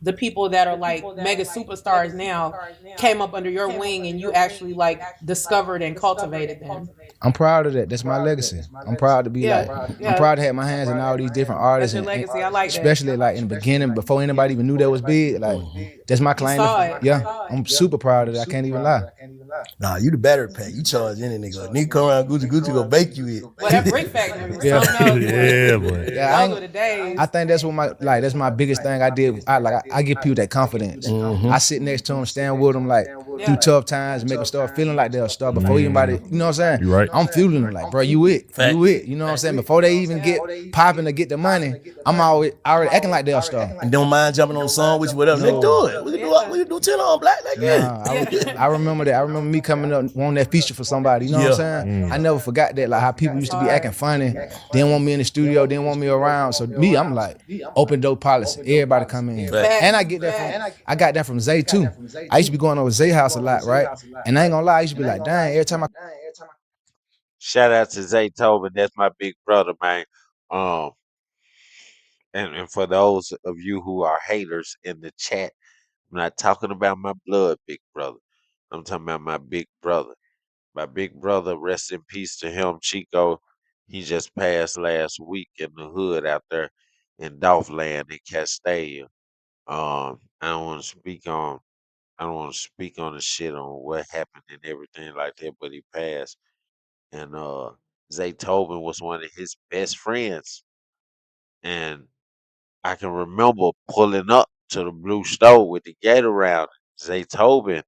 the people that are like mega superstars now came up under your wing and you actually like discovered and cultivated them? I'm proud of that. That's my legacy. I'm proud to be I'm proud to have my hands in all these different artists. That's your legacy. I like that. Especially like in the beginning, before anybody even knew that was big. Like that's my claim. I'm super proud of that. I can't even lie. Nah, you the better pack. You charge any nigga. Nigga come around Gucci gonna bake you it. Well, that brick factory was Yeah. something else. Yeah, boy. Yeah, Those were the days. I think that's what that's my biggest thing I did. I give people that confidence. I sit next to them, stand with them, like through tough times, make them start feeling like they're a star before anybody, you know what I'm saying? You're right. I'm fueling them like, bro, you it. You it. You know what I'm saying? Before they even get popping to get the money, I'm already acting like they're a star. And don't mind jumping on the song with you, whatever. Let's do it. We can do 10 on Black. I remember that. I remember me coming up wanting that feature for somebody. You know what I'm saying? I never forgot that. Like how people used to be acting funny, didn't want me in the studio, didn't want me around. So me, I'm like open door policy. Everybody come in, and I get that from I got that from Zay too. I used to be going over Zay house a lot, right? And I ain't gonna lie, I used to be like, dang, every time I. Shout out to Zay Tobin. That's my big brother, man. And for those of you who are haters in the chat, I'm not talking about my blood big brother. I'm talking about my big brother. My big brother, rest in peace to him, Chico. He just passed last week in the hood out there in Dolphland in Castalia. I don't want to speak on the shit on what happened and everything like that, but he passed. And Zay Tobin was one of his best friends. And I can remember pulling up to the Blue Stove with the gate around. Zay Tobin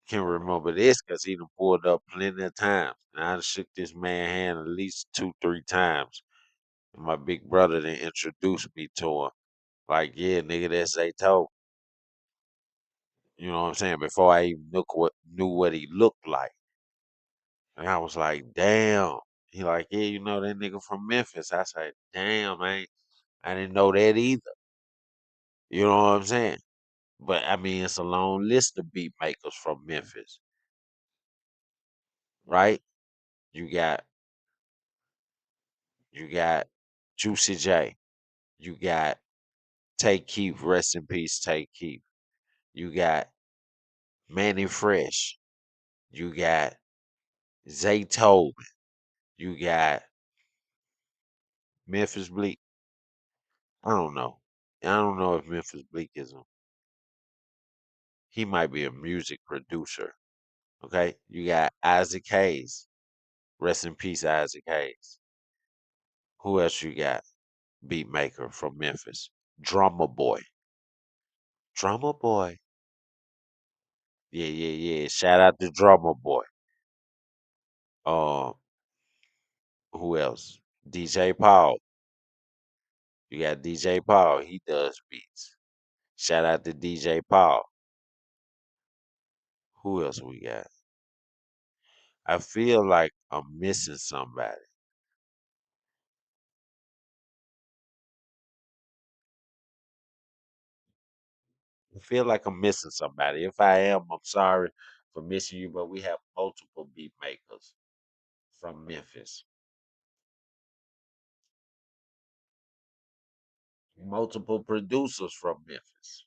can remember this because he done pulled up plenty of times. And I done shook this man's hand at least 2-3 times. And my big brother then introduced me to him. Like, yeah, nigga, that's Zay Tobin. You know what I'm saying? Before I even knew what he looked like. And I was like, damn. He like, yeah, you know that nigga from Memphis. I said, damn, man. I didn't know that either. You know what I'm saying? But I mean, it's a long list of beat makers from Memphis, right? You got Juicy J. You got Take Keith, rest in peace, Take Keith. You got Manny Fresh. You got Zay Tobin. You got Memphis Bleak. I don't know. I don't know if Memphis Bleak is a. He might be a music producer. Okay. You got Isaac Hayes. Rest in peace, Isaac Hayes. Who else you got? Beat maker from Memphis. Drummer Boy. Drummer Boy. Yeah. Shout out to Drummer Boy. Who else? DJ Paul. You got DJ Paul. He does beats. Shout out to DJ Paul. Who else we got? I feel like I'm missing somebody. I feel like I'm missing somebody. If I am, I'm sorry for missing you, but we have multiple beat makers from Memphis. Multiple producers from Memphis.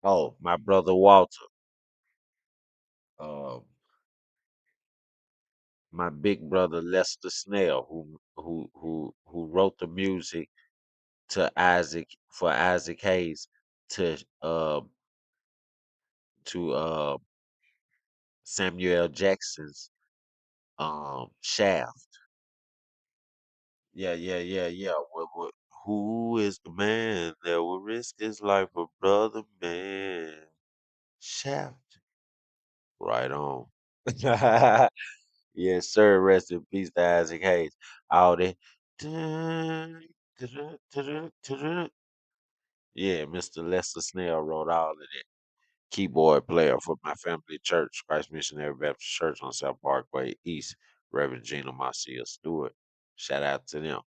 Oh, my brother Walter. Um, my big brother Lester Snell, who wrote the music to Isaac Hayes to Samuel Jackson's Shaft. Yeah. Who is the man that will risk his life for brother man? Shaft. Right on. Yes, sir. Rest in peace to Isaac Hayes. All that. Yeah, Mr. Lester Snell wrote all of that. Keyboard player for my family church, Christ Missionary Baptist Church on South Parkway East, Reverend Gina Marcia Stewart. Shout out to them.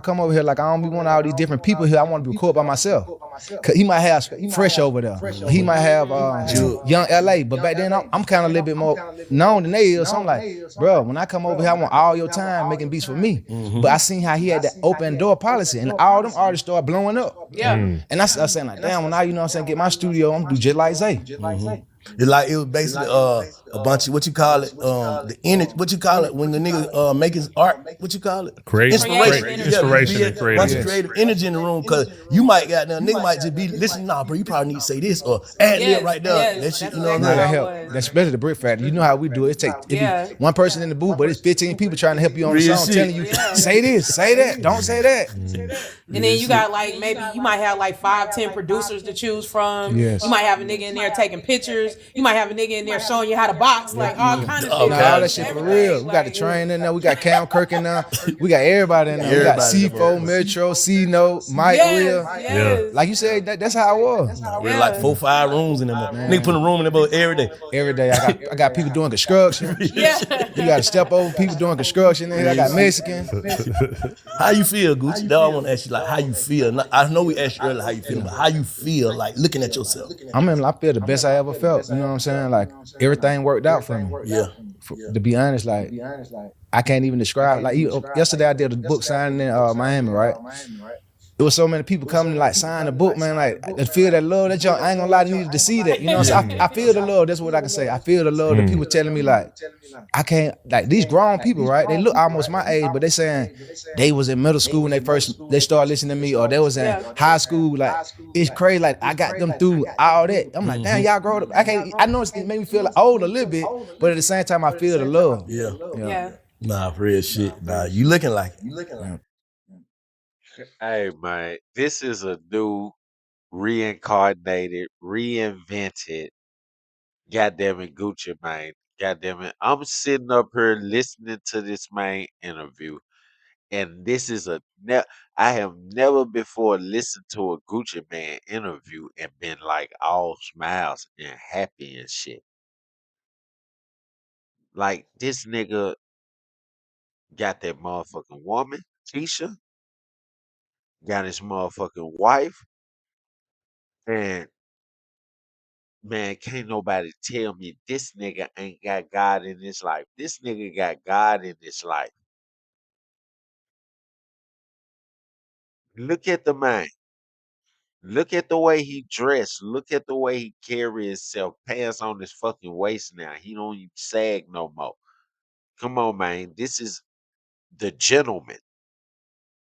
Come over here like I don't be wanting all these different people here. I want to record by myself. Cause he might have Fresh over there. He might have Young LA. But back then I'm kind of a little bit more known than they is. So I'm like, bro, when I come over here, I want all your time making beats for me. But I seen how he had that open door policy, and all them artists started blowing up. Yeah. And I was saying like, damn, when I, you know what I'm saying, get my studio, I'm gonna do just like Zay. It's like it was basically a bunch of what you call it, the energy. What you call it when the nigga making art? What you call it? Inspiration. Inspiration and A bunch of creative energy in the room because you might got there, nigga might just be listening. Nah, bro, you probably need to say this or add it right there. That shit, you know what I mean? That help. That's especially the brick factor. You know how we do it. It be one person in the booth, but it's 15 people trying to help you on the song, telling you, say this, say that, don't say that. And then you got like maybe you might have like 5-10 producers to choose from. Yes. You might have a nigga in there taking pictures. You might have a nigga in there showing you how to box, like all kind of shit. All that shit for real. We got the train in there. We got Cam Kirk in there. We got everybody in there. We got C4, Metro, C-Note, Mike Will. Like you said, that's how it was. We're like 4-5 rooms in there. Nigga put a room in there every day. Every day. I got people doing construction. You got to step over people doing construction. And I got Mexican. How you feel, Gucci? Dog, I want to ask you like how you feel. I know we asked you earlier how you feel, but how you feel like looking at yourself? I feel the best I ever felt. You know what I'm saying? Like everything worked out for me. Yeah. To be honest, like I can't even describe. Like yesterday, I did a book signing in Miami, right? There was so many people coming to like sign the book, man. Like to feel that love, that y'all, I ain't gonna lie, needed to see that. You know what I'm saying? I feel the love. That's what I can say. I feel the love. The people telling me like, I can't, like these grown people, right? They look almost my age, but they saying they was in middle school when they started listening to me, or they was in high school. Like it's crazy. Like I got them through all that. I'm like, damn, y'all grown up. I know it made me feel like old a little bit, but at the same time, I feel the love. Yeah. Nah, for real shit. Nah, you looking like it. Hey man, this is a new, reincarnated, reinvented, goddamn it, GucciMane. Goddamn it, I'm sitting up here listening to this main interview, and this is I have never before listened to a GucciMane interview and been like all smiles and happy and shit. Like this nigga got that motherfucking woman, Tisha, got his motherfucking wife, and man, can't nobody tell me this nigga ain't got God in his life. This nigga got God in his life. Look at the man. Look at the way he dressed. Look at the way he carry himself. Pants on his fucking waist now. He don't even sag no more. Come on, man. This is the gentleman.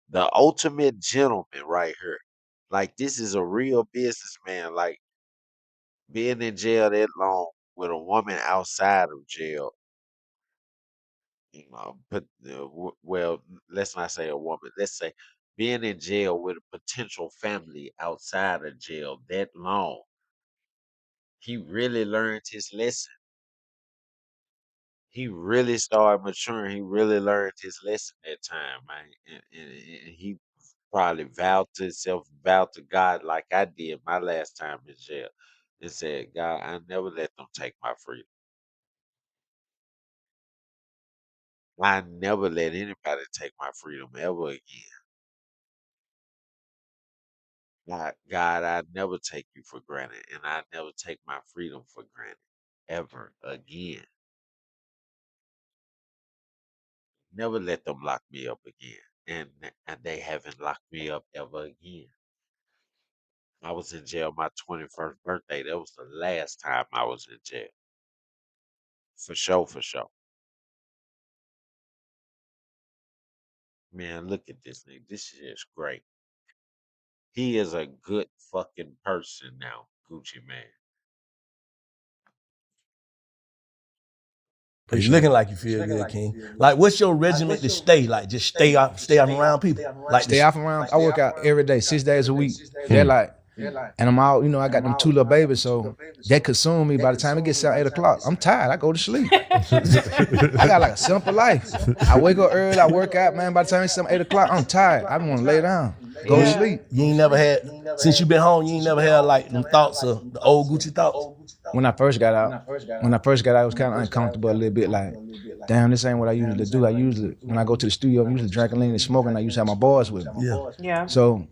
The ultimate gentleman right here. Like, this is a real businessman. Like, being in jail that long with a woman outside of jail. But well, let's not say a woman. Let's say being in jail with a potential family outside of jail that long. He really learned his lesson. He really started maturing. He really learned his lesson that time, man. And he probably vowed to himself, vowed to God like I did my last time in jail, and said, God, I never let them take my freedom. I never let anybody take my freedom ever again. God, I never take you for granted, and I never take my freedom for granted ever again. Never let them lock me up again, and they haven't locked me up ever again. I was in jail my 21st birthday. That was the last time I was in jail. For sure, for sure. Man, look at this nigga. This shit is great. He is a good fucking person now, GucciMane. You looking like you feel good, King. Like, what's your regimen to stay? Like, just stay out around people. Like, stay off around. I work out every day, 6 days a week. They're like, and I'm out. You know, I got them 2 little babies, so that consume me. By the time it gets out 8 o'clock, I'm tired. I go to sleep. I got like a simple life. I wake up early. I work out, man. By the time it's 8 o'clock, I'm tired. I want to lay down, go to sleep. You ain't never had, since you been home, you ain't never had like them thoughts of the old Gucci thoughts. When I first got out, it was kind of uncomfortable a little bit. Like, damn, this ain't what I usually do. When I go to the studio, I'm usually drinking lean and smoking. I used to have my boys with me. Yeah. So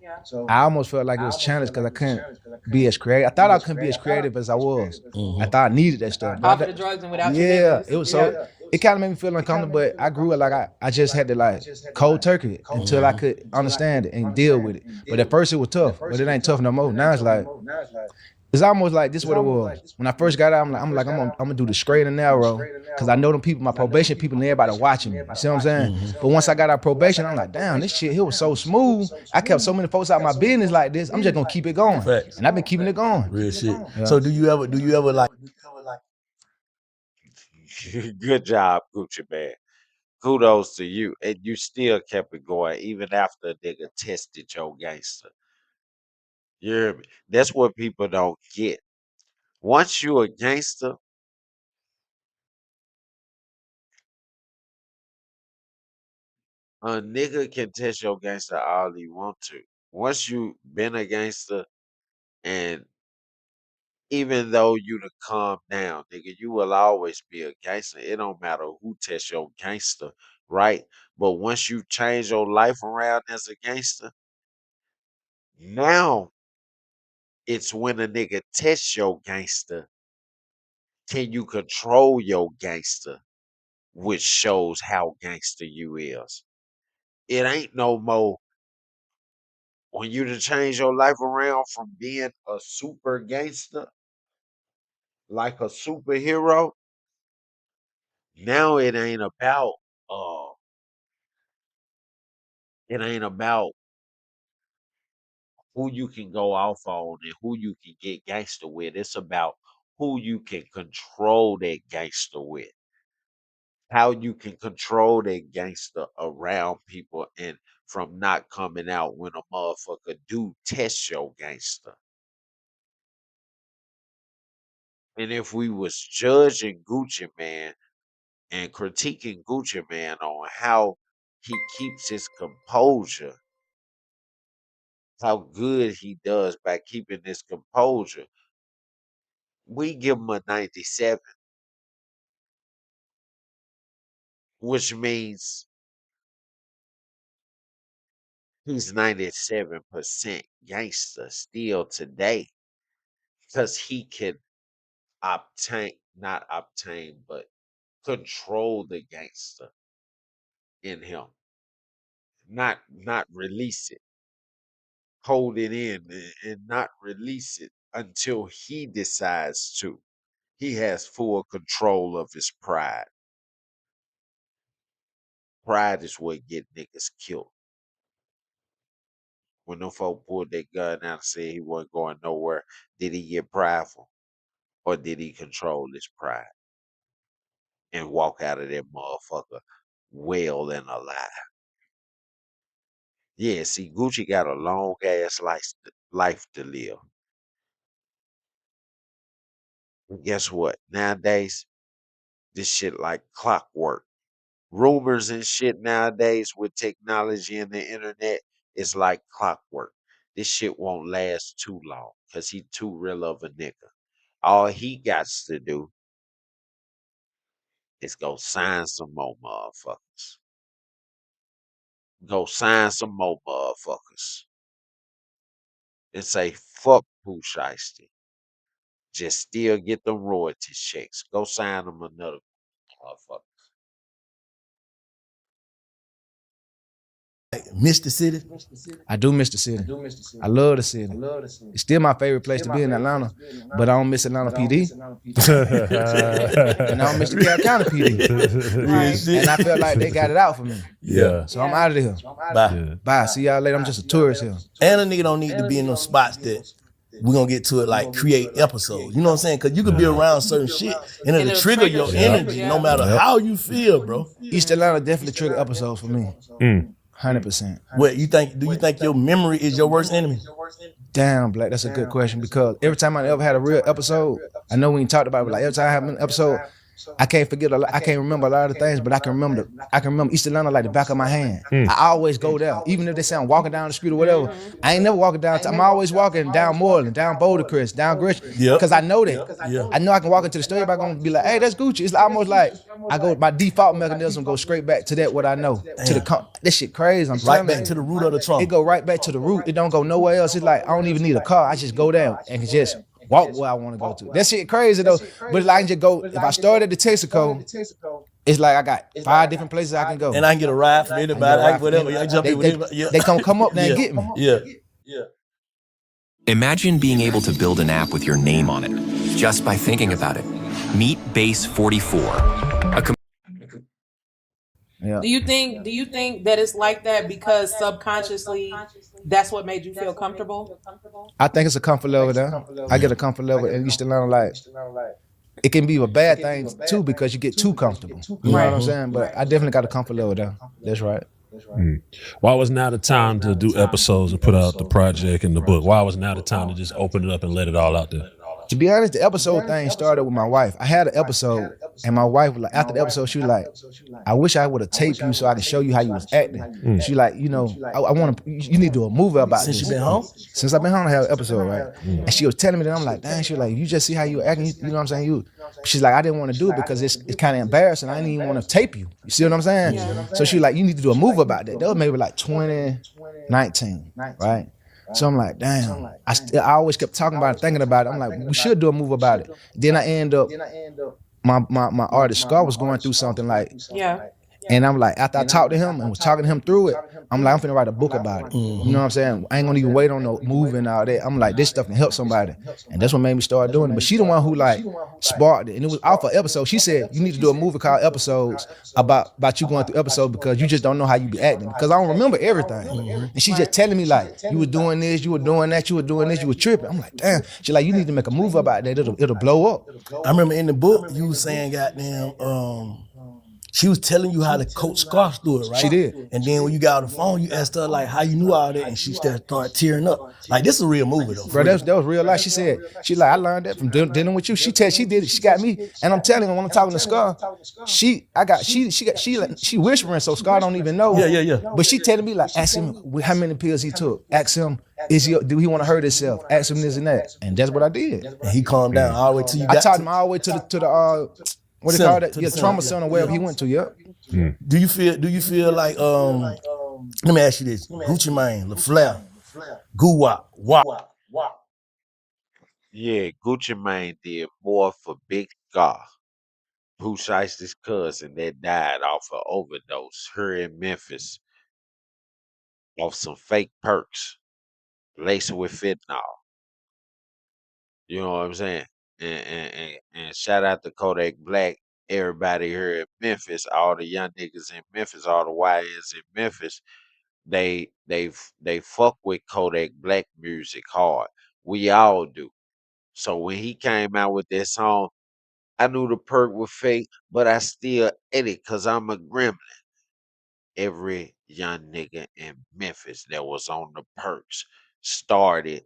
I almost felt like it was challenged because I couldn't be as creative. I thought I couldn't be as creative as I was. I thought I needed that stuff. Off of the drugs and without your business. It was so. It kind of made me feel uncomfortable, but I grew it like I just had to like cold turkey it until I could understand it and deal with it. But at first it was tough, but it ain't tough no more. Now it's like It's almost like this what it was. When I first got out, I'm gonna do the straight and narrow because I know them people, my probation people, and everybody watching me. You see what I'm saying? But once I got out probation, I'm like, damn, this shit here was so smooth. I kept so many folks out my business like this. I'm just gonna keep it going, and I've been keeping it going. Real shit. Yeah. So do you ever like? Good job, GucciMane. Kudos to you, and you still kept it going even after a nigga tested your gangster. You hear me? That's what people don't get. Once you a gangster, a nigga can test your gangster all he want to. Once you been a gangster, and even though you done calm down, nigga, you will always be a gangster. It don't matter who tests your gangster, right? But once you change your life around as a gangster, now it's when a nigga tests your gangster, can you control your gangster, which shows how gangster you is. It ain't no more when you done change your life around from being a super gangster, like a superhero. Now uh it ain't about who you can go off on and who you can get gangster with. It's about who you can control that gangster with. How you can control that gangster around people and from not coming out when a motherfucker do test your gangster. And if we was judging GucciMane and critiquing GucciMane on how he keeps his composure, how good he does by keeping his composure, we give him a 97, which means he's 97% gangster still today because he can not obtain, but control the gangster in him, not release it, hold it in and not release it until he decides to. He has full control of his pride. Pride is what get niggas killed. When them folk pulled their gun out and said he wasn't going nowhere, did he get prideful? Or did he control his pride and walk out of that motherfucker well and alive? Yeah, see, Gucci got a long ass life to live. And guess what? Nowadays, this shit like clockwork. Rumors and shit nowadays with technology and the internet, it's like clockwork. This shit won't last too long because he too real of a nigga. All he got to do is go sign some more motherfuckers. Go sign some more motherfuckers. And say, fuck Pooh Shiesty. Just still get them royalty checks. Go sign them another motherfucker. Miss the city? I do miss the city. I love the city. It's still my favorite place to be in Atlanta, but I don't miss Atlanta PD. And I don't miss the Gary County PD. And I felt like they got it out for me. Yeah. So I'm out of here. Bye. Bye. See y'all later. I'm just a tourist here. And a nigga don't need to be in those spots that we're gonna get to it like create episodes. You know what I'm saying? Cause you could be around certain shit and it'll trigger your energy no matter how you feel, bro. East Atlanta definitely trigger episodes for me. 100%. What you think? Do you think your memory is your worst enemy? Damn, Black, that's a good question because every time I ever had a real episode, I know we talked about it, but like every time I have an episode, I can't forget I can't remember a lot of things, but I can remember East Atlanta like the back of my hand. I always go there, even if they say I'm walking down the street or whatever. I ain't never walking down. I'm always walking down Moreland, down Boulder Crest, down Gresham, because I know that. I know I can walk into the store. Everybody gonna be like, "Hey, that's Gucci." It's almost like my default mechanism goes straight back to that what I know. This shit crazy. I'm right back to the root of the trauma. It go right back to the root. It don't go nowhere else. It's like I don't even need a car. I just go down and just walk where I want to go to. That shit crazy though. But I can just go. If I start at the Texaco, it's like I got 5 different places I can go. And I can get a ride from anybody, whatever. They come up there and get me. Yeah. Imagine being able to build an app with your name on it, just by thinking about it. Meet Base 44. Do you think that it's like that because subconsciously that's what made you feel comfortable? I think it's a comfort level there. I get a comfort level, and you still learn like it can be a bad thing too because you get too comfortable. You know what I'm saying? But I definitely got a comfort level there. That's right. Why was now the time to do episodes and put out the project and the book? Why was now the time to just open it up and let it all out there? To be honest, the episode thing started with my wife. I had an episode, and my wife was like, after the episode, she was like, "I wish I would have taped you so I could show you how you was acting." She like, I want to. You need to do a movie about this. Since you been home? Since I've been home, I have an episode, right? And she was telling me that. I'm like, dang. She was like, you just see how you acting. You know what I'm saying? She's like, I didn't want to do it because it's kind of embarrassing. I didn't even want to tape you. You see what I'm saying? So she like, you need to do a movie about that. That was maybe like 2019, right? So I'm like, damn. I always kept talking about it, thinking about it. I'm like, we should do a movie about it. Then I end up, my artist Scar was going through something like, and I'm like, after I talked to him and was talking to him through it, I'm like, I'm finna write a book about it. You know what I'm saying? I ain't gonna even wait on no movie and all that. I'm like, this stuff can help somebody. And that's what made me start doing it. But she the one who like sparked it. And it was off an episode. She said, you need to do a movie called Episodes about you going through episodes because you just don't know how you be acting. Because I don't remember everything. And she just telling me like, you were doing this, you were doing that, you were doing this, you were tripping. I'm like, damn. She like, you need to make a movie about that. It'll blow up. I remember in the book, you was saying, goddamn, she was telling you how to coach Scarf through it, right? She did. And then when you got on the phone, you asked her like how you knew all that, and she started tearing up. Like this is a real movie though. Bro, that was real life. She said, I learned that from dealing with you. She did it. She got me. And I'm telling her when I'm talking to Scar, she whispering so Scar don't even know. Yeah. But she telling me like, ask him how many pills he took. Ask him, do he want to hurt himself? Ask him this and that. And that's what I did. And he calmed down all the way to you. I taught him all the way to the what they call that? Yeah, trauma center, wherever he went to. Yep. Do you feel like let me ask you this: GucciMane, LaFleur, Gu-wop, Wop. Yeah, GucciMane did more for Big Scar, Pooh Shiesty's cousin that died off an overdose here in Memphis off some fake perks laced with fentanyl. You know what I'm saying? And shout out to Kodak Black, everybody here in Memphis, all the young niggas in Memphis, all the YNs in Memphis. They fuck with Kodak Black music hard. We all do. So when he came out with that song, I knew the perk was fake, but I still ate it because I'm a gremlin. Every young nigga in Memphis that was on the perks started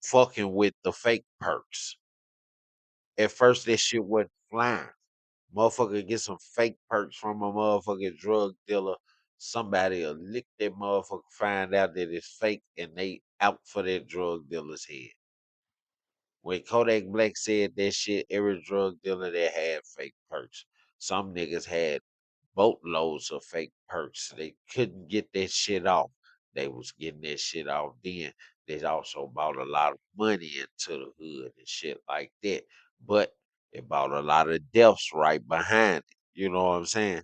fucking with the fake perks. At first, that shit wasn't flying. Motherfucker get some fake perks from a motherfucking drug dealer. Somebody will lick that motherfucker, find out that it's fake, and they out for that drug dealer's head. When Kodak Black said that shit, every drug dealer that had fake perks. Some niggas had boatloads of fake perks. They couldn't get that shit off. They was getting that shit off then. They also bought a lot of money into the hood and shit like that. But it brought a lot of deaths right behind it. You know what I'm saying?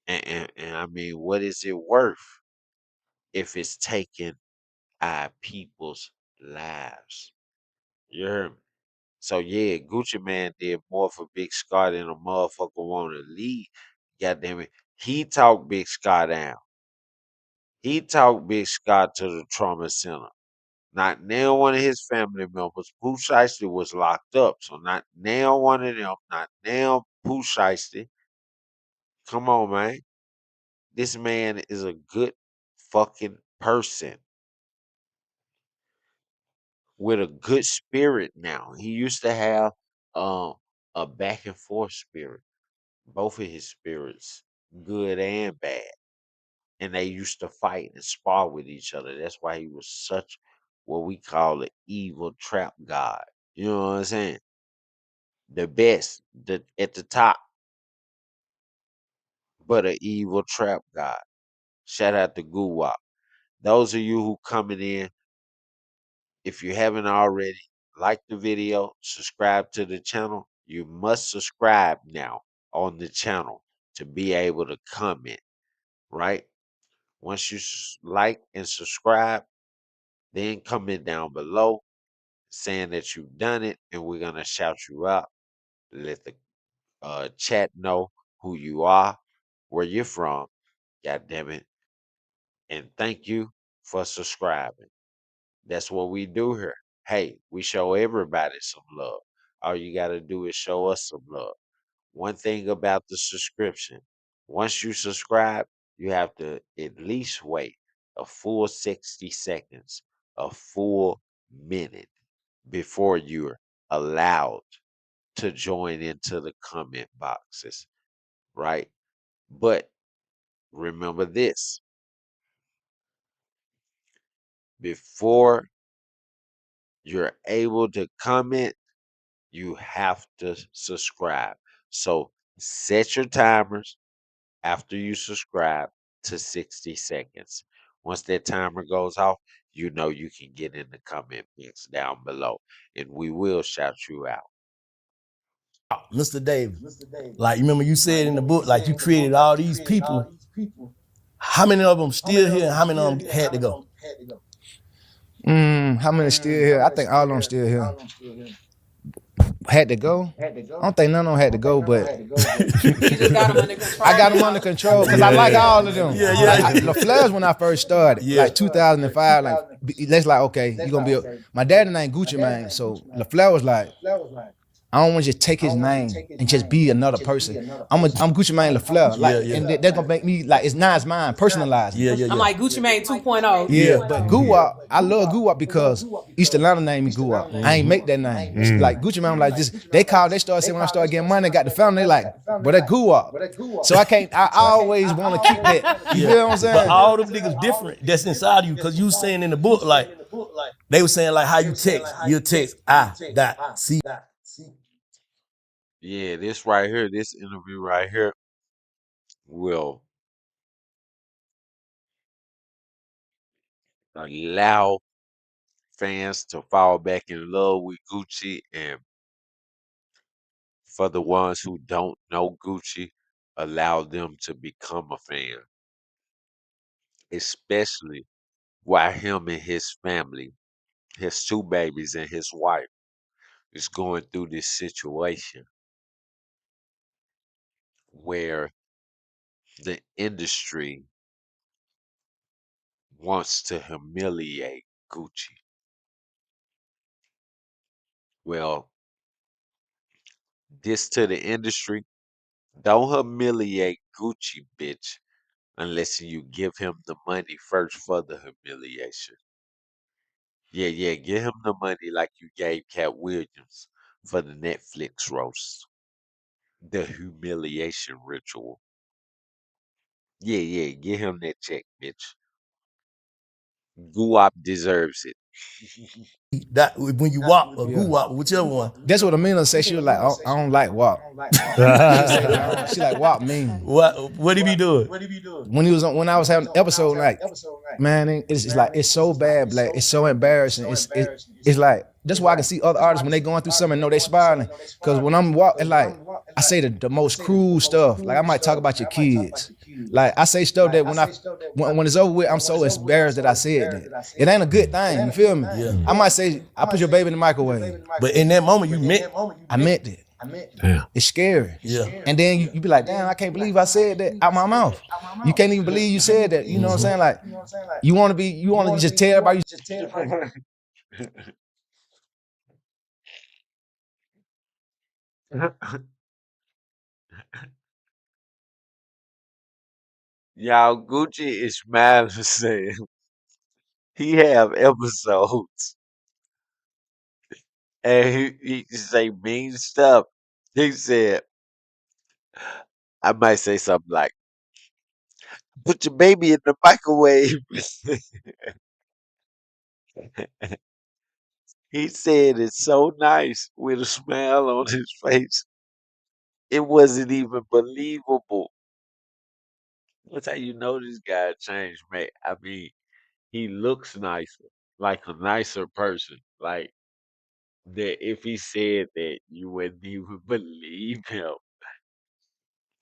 And I mean, what is it worth if it's taking our people's lives? You heard me? So yeah, GucciMane did more for Big Scar than a motherfucker want to lead. Goddamn it. He talked Big Scar down. He talked Big Scar to the trauma center. Not now one of his family members. Pooh Shiesty was locked up. So not now one of them. Not now Pooh Shiesty. Come on, man. This man is a good fucking person with a good spirit now. He used to have a back and forth spirit. Both of his spirits, good and bad. And they used to fight and spar with each other. That's why he was such what we call an evil trap god. You know what I'm saying? The best, at the top, but an evil trap god. Shout out to Gu-wop. Those of you who coming in, if you haven't already, like the video, subscribe to the channel. You must subscribe now on the channel to be able to comment, right? Once you like and subscribe, Then comment down below saying that you've done it, and we're gonna shout you out. Let the chat know who you are, where you're from. God damn it. And thank you for subscribing. That's what we do here. Hey, we show everybody some love. All you got to do is show us some love. One thing about the subscription, once you subscribe, you have to at least wait a full 60 seconds, a full minute before you're allowed to join into the comment boxes, right? But remember this, before you're able to comment, you have to subscribe. So set your timers after you subscribe to 60 seconds. Once that timer goes off, you know you can get in the comment box down below and we will shout you out. Mr. Davis, like, remember you said in the book, like, you created all these people. How many of them still here and how many of them had to go? How many still here? I think all of them still here. Had to go? I don't think none of them had to go, but You just got them under control. I got them under control because I like all of them. Like, the Flares when I first started, like 2005, like that's like, okay, you gonna be my daddy named GucciMane, so LaFleur was like, I don't want to just take his name and just be another person. I'm GucciMane LaFleur, like, and that's gonna make me like it's mine, personalized. I'm like GucciMane 2.0. Yeah, but Gu-wop, I love Gu-wop because East Atlanta named me Gu-wop. I ain't make that name. It's like GucciMane, like this. They started saying when I started getting money, got the family, they like, but that Gu-wop. So I always want to keep that. You feel what I'm saying? But all them niggas different that's inside of you, because you saying in the book, like, they were saying like how you text I.C. Yeah, this right here, this interview right here will allow fans to fall back in love with Gucci, and for the ones who don't know Gucci, allow them to become a fan, especially while him and his family, his two babies and his wife, is going through this situation where the industry wants to humiliate Gucci. Well, this to the industry, don't humiliate Gucci, bitch, unless you give him the money first for the humiliation. Yeah, give him the money like you gave Cat Williams for the Netflix roast, the humiliation ritual. Yeah, give him that check, bitch. Gu-wop deserves it. That when you walk or Gu-wop, whichever one. That's what Amina said. She was like, I don't like WAP. She like WAP mean. What he be doing? When I was having an episode, like, man, it's like it's so bad, like it's so embarrassing. It's like that's why I can see other artists when they going through something, know they smiling. Cause when I'm walking, like I say the most cruel stuff. Like I might talk about your kids. Like I say stuff that when it's over with, I'm so embarrassed that I said that. It ain't a good thing. You feel me? Yeah. I might say I put your baby in the microwave. But in that moment, I meant it. Damn. It's scary. Yeah. And then you be like, damn, I can't believe I said that out my mouth. You can't even believe you said that. You know what I'm saying? Like, you want to just tell everybody. Y'all, Gucci is smiling saying he have episodes and he say mean stuff. He said, I might say something like, put your baby in the microwave. He said it so nice with a smile on his face. It wasn't even believable. That's how you know this guy changed, man. I mean, he looks nicer, like a nicer person. Like that if he said that, you wouldn't even believe him.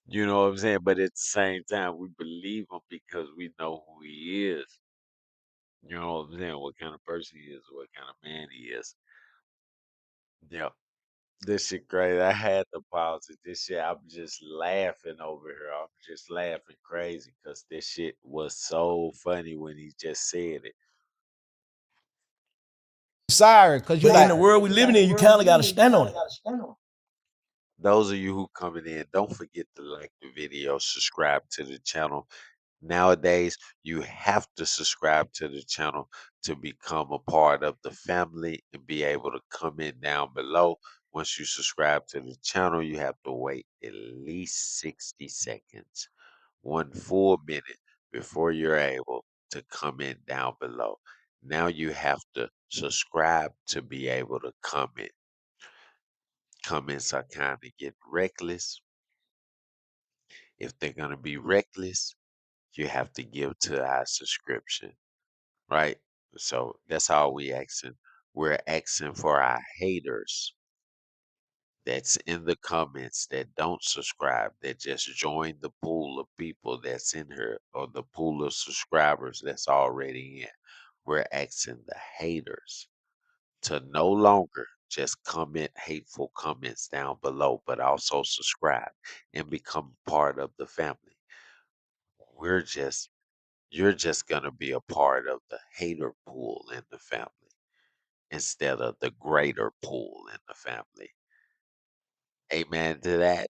You know what I'm saying? But at the same time, we believe him because we know who he is. You know what I'm saying? What kind of person he is, what kind of man he is. Yeah. This shit crazy. I had to pause it. This shit, I'm just laughing over here. I'm just laughing crazy because this shit was so funny when he just said it. Sorry, because you But in the world we living in, you kind of got to stand on it. Those of you who coming in, don't forget to like the video, subscribe to the channel. Nowadays, you have to subscribe to the channel to become a part of the family and be able to comment down below. Once you subscribe to the channel, you have to wait at least 60 seconds, 1 full minute before you're able to comment down below. Now you have to subscribe to be able to comment. Comments are kind of getting reckless. If they're going to be reckless, you have to give to our subscription, right? So that's all we asking. We're asking for our haters that's in the comments that don't subscribe, that just join the pool of people that's in here or the pool of subscribers that's already in. We're asking the haters to no longer just comment hateful comments down below, but also subscribe and become part of the family. You're just gonna be a part of the hater pool in the family instead of the greater pool in the family. Amen to that,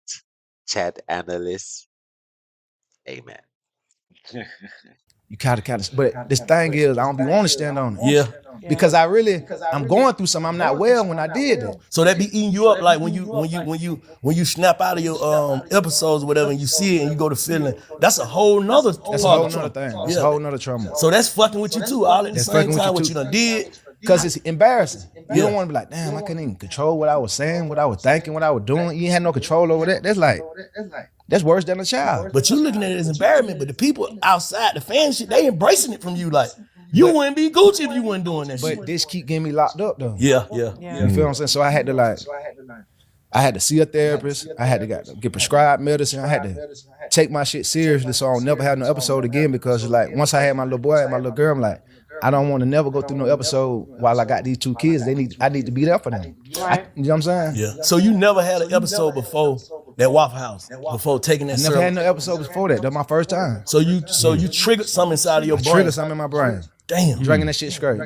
chat analysts. Amen. You kind of, but this thing is, I don't be want to stand on it. Yeah. Because I'm going through something. I'm not well when I did that. So that be eating you up, like when you snap out of your episodes or whatever, and you see it and you go to feeling. That's a whole nother. That's a whole nother thing. That's a whole nother trauma. So that's fucking with you too, all at the same time. What you done did. Because it's embarrassing. You don't want to be like, damn, I couldn't even control what I was saying, what I was thinking, what I was doing. You ain't had no control over that. That's worse than a child. But you looking at it as embarrassment. But the people outside, the fans, shit, they embracing it from you. Like, you wouldn't be Gucci if you wasn't doing that shit. But this keep getting me locked up though. Yeah. You feel what I'm saying? So I had to see a therapist. I had to get prescribed medicine. I had to take my shit seriously so I don't never have no episode again, because like once I had my little boy and my little girl, I'm like, I don't want to never go through no episode while I got these two kids. I need to be there for them. Right. You know what I'm saying? Yeah. So you never had an episode before that Waffle House, before taking that never had no episode before that. That's my first time. So you triggered something inside of your brain. Triggered something in my brain. Damn. Drinking that shit straight.